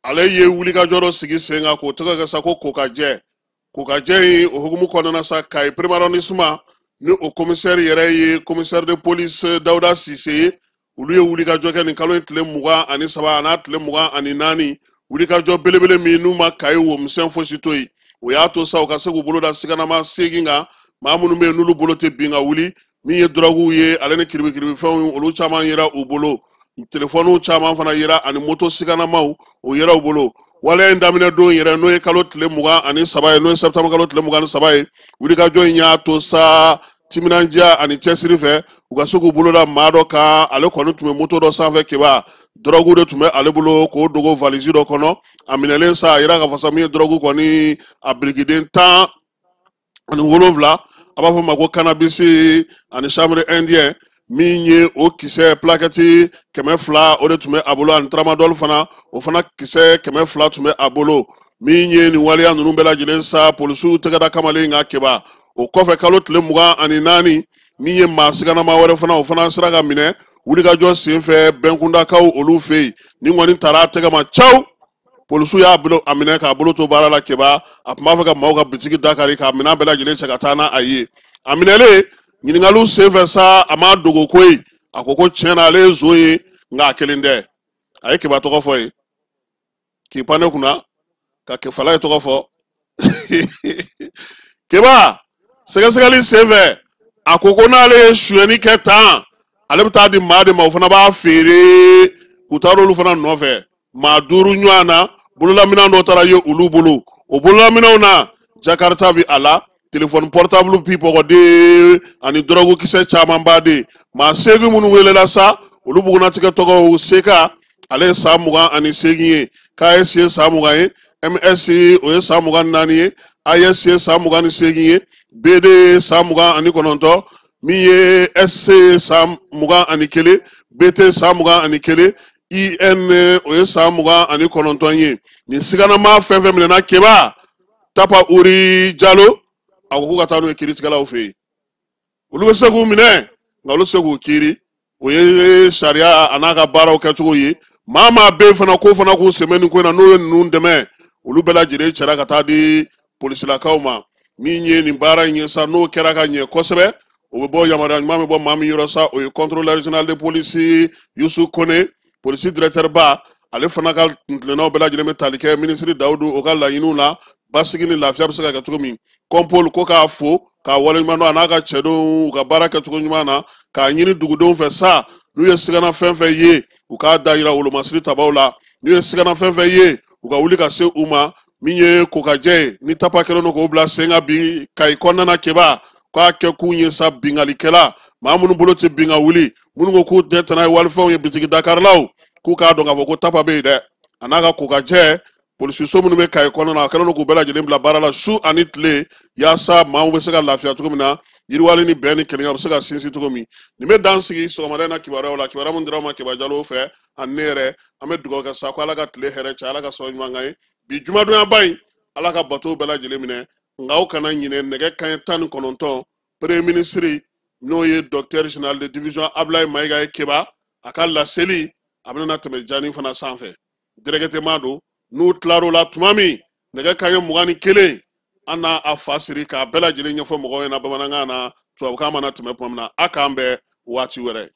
ale ye wulikajɔ dɔ sigi sen kan k'o tɛgɛ kɛ sa ko kokajɛ kokajɛ in o hukumu kɔnɔna sa Kayi premier arrondissement ni o commissaire yɛrɛ ye commissaire de police Dawuda Sise ye olu ye wulikajɔ kɛ nin kalo in tile 23 a n'a tile 24 wulikajɔ belebele min n'u ma Kayi wo misɛn fosi to yen o y'a to sa u ka se k'u bolo da siganama 8 kan maa minnu bɛ yen n'olu bolo tɛ bin ka wuli min ye droguw ye ale ni kiribikiribifɛnw olu caman yera u bolo telefɔniw caman fana yera ani moto siganamaw o yera u bolo waleya in daminɛ don yɛrɛ n'o ye kalo tile 23 ye n'o ye septembre kalo tile 23 ye wulikajɔ in y'a to sa timinandiya ani cɛsiri fɛ u ka se k'u bolo da maa dɔ kan ale kɔni tun bɛ moto dɔ sanfɛ keba drogue de tun bɛ ale bolo k'o dogo valise dɔ kɔnɔ a minɛlen sa a yera k'a fɔ sa min ye drogue kɔni a birikiden 17 a b'a fɔ ma ko cannabis ani chambre indien min ye o kisɛ plaquette 200 o de tun bɛ a bolo ani tramadol fana o fana kisɛ 200 tun bɛ a bolo min ye nin waleya ninnu bɛɛ lajɛlen sa polisiw tɛgɛda kamalen ka kɛba o kɔfɛ kalo tile 24 min ye maa siganama wɛrɛ fana o fana sera ka minɛ wulikajɔ senfɛ bɛnkundakaw olu fɛ yen ni kɔni taara a tɛgɛ ma caw polisiw y'a minɛ k'a bolo to baara la kɛba a tun b'a fɛ ka maaw ka bitigi dakari k'a minɛn bɛɛ lajɛlen cɛ ka taa n'a ye a minɛlen ɲininkaliw senfɛ sa a ma dogo ko ye a ko tiɲɛna ale ye zon ye nka a kelen tɛ a ye kɛba tɔgɔ fɔ ye k'i pan ne kunna ka kɛfala ye tɔgɔ fɔ kɛba sɛgɛsɛgɛli senfɛ a ko n'ale ye suyɛni kɛ tan ale bɛ taa di maa de ma o fana b'a feere k'u taa olu fana nɔfɛ maa 5 ɲɔgɔn na bololaminɛn dɔ taara ye olu bolo o bololaminɛnw na Jakarta bi a la téléphone portable bi bɔgɔden ani drogue kisɛ caman baden maa 8 minnu welela sa olu bugunatigɛ tɔgɔw Seka ale ye san 28 ye KS ye san 20 ye MS o ye san 24 ye AS ye san 28 ye BD ye san 29 min ye SC san 21 BT san 21 IN o ye san 29 ye nin siganama fɛn fɛn minɛna kɛba Tapa Uri Jalo a ko ka taa n'o ye kiiritigɛlaw fɛ yen olu bɛ se k'u minɛ nka olu se k'u kiiri o ye sariya a n'a ka baaraw kɛcogo ye maa bɛ fana ko fana k'u sɛmɛ nin ko in na n'o ye ninnu dɛmɛ olu bɛɛ lajɛlen cɛla ka taa di polisilakaw ma min ye nin baara in ye sa n'o kɛra ka ɲɛ kosɛbɛ o bɛ bɔ yamaruya ɲuman bɛ bɔ maa min yɔrɔ sa o ye contrôleur régional de police Yusu Kone polisi directeur ba ale fana ka tilennaw bɛɛ lajɛlen bɛ tali kɛ ministre Dawudu o ka laɲiniw la basigi ni lafiya bɛ se ka kɛ cogo min Kɔnpol ko k'a fo k'a waleɲuman dɔn a n'a ka cɛdenw u ka baara kɛcogo ɲuman na k'a ɲini dugudenw fɛ sa n'u ye sigana fɛn fɛn ye u k'a da yira wolomasiri tabaw la n'u ye sigana fɛn fɛn ye u ka wuli ka se u ma min ye kokajɛ ye ni Tapa kɛlen don k'o bila sen kan bi Kayi kɔnɔna na kɛba k'a kɛ kun ye sa bingalikɛla maa minnu bolo tɛ bin ka wuli minnu ko k'u tɛ tɛnɛ ye walifɛnw ye bitigi dakarilaw k'u k'a dɔn k'a fɔ ko Tapa bɛ yen dɛ a n'a ka kokajɛ polisiso minnu bɛ Kayi kɔnɔna na a kɛlen don k'u bɛɛ lajɛlen bila baara la su ani tile yaasa maaw bɛ se ka lafiya cogo min na yiriwali ni bɛn ni kelenya bɛ se ka sinsin cogo min nin bɛ dan sigi sɔgɔmada in na kibaruyaw la kibaruya min dira ma Kɛba Jalo fɛ ani ne yɛrɛ an bɛ dugawu kɛ sa ko Ala ka tile hɛrɛ cɛ Ala ka sɔrɔ ɲuman kan ye bi jumadonyaba in Ala ka bato bɛɛ lajɛlen minɛ nka aw kana ɲinɛ nɛgɛ kanɲɛ 19 premier ministre n'o ye docteur général de division Ablaye Mayiga ye Kɛba a ka laseli a bɛna tɛmɛ Jani fana sanfɛ directement don n'u tilar'o la tuma min nɛgɛ kanɲɛ 21 an n'a a fa siri k'a bɛɛ lajɛlen ɲɛfɔ mɔgɔw ɲɛna bamanankan na tubabukan mana tɛmɛ tuma min na a k'an bɛn waati wɛrɛ.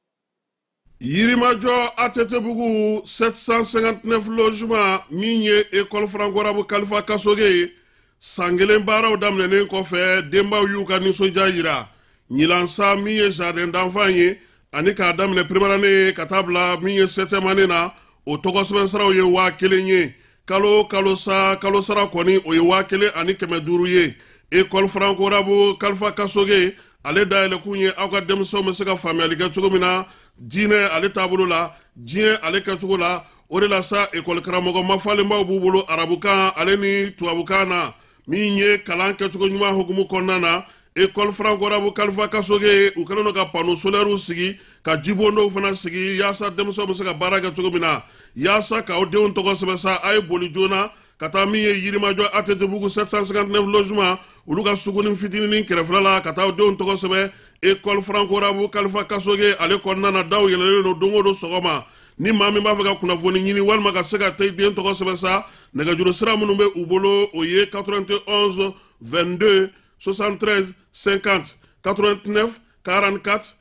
Yirimajɔ ATT-Bugu 759 logement min ye école franco-arabe Kalifa Kasoge ye san kelen baaraw daminɛnen kɔfɛ denbaw y'u ka nisɔndiya jira ɲilansa min ye jardin d'enfant ye ani k'a daminɛ première année ka taa bila min ye 7e année na o tɔgɔsɛbɛn saraw ye 1000 ye kalo sara kɔni o ye 1000 ani 500 ye école franco-arabe Kalifa Kasoge ale dayɛlɛkun ye aw ka denmisɛnw bɛ se ka faamuyali kɛ cogo min na diinɛ ale taabolo la diɲɛ ale kɛcogo la o de la sa école karamɔgɔ mafalenbaw b'u bolo arabukan ale ni tubabukan na min ye kalan kɛcogo ɲuman hukumu kɔnɔna na école franco-arabe Kalifa Kasoge u kɛlen don ka panneau solaire sigi ka jibondow fana sigi yaasa denmisɛnw bɛ se ka baara kɛ cogo min na yaasa k'aw denw tɔgɔ sɛbɛn sa a ye boli joona ka taa min ye Yirimajɔ ATT-Bugu 759 logement olu ka suguni fitinin kɛrɛfɛla la ka taa denw tɔgɔ sɛbɛn école franco-arabu Kalifa Kasoge ale kɔnɔna na daw yɛlɛlen no don o don sɔgɔma ni maa min b'a fɛ ka kunnafoni ɲini walima ka se ka taa den tɔgɔ sɛbɛn sa nɛgɛjuru sira minnu bɛ u bolo o ye 91 22 73 50 89 44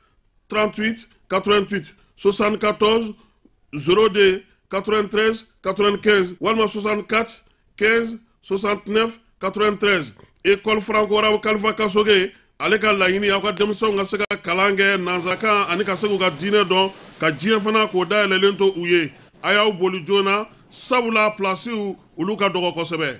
38 88 74 02 93 95 walima 64 15 69 93 école franco-arabu Kalifa Kasoge ale ka laɲini aw ka denmisɛnw ka se ka kalan kɛ nanzarakan ani ka se k'u ka diinɛ dɔn ka diɲɛ fana k'o dayɛlɛlen to u ye a y'aw boli joona sabula plasiw olu ka dɔgɔ kosɛbɛ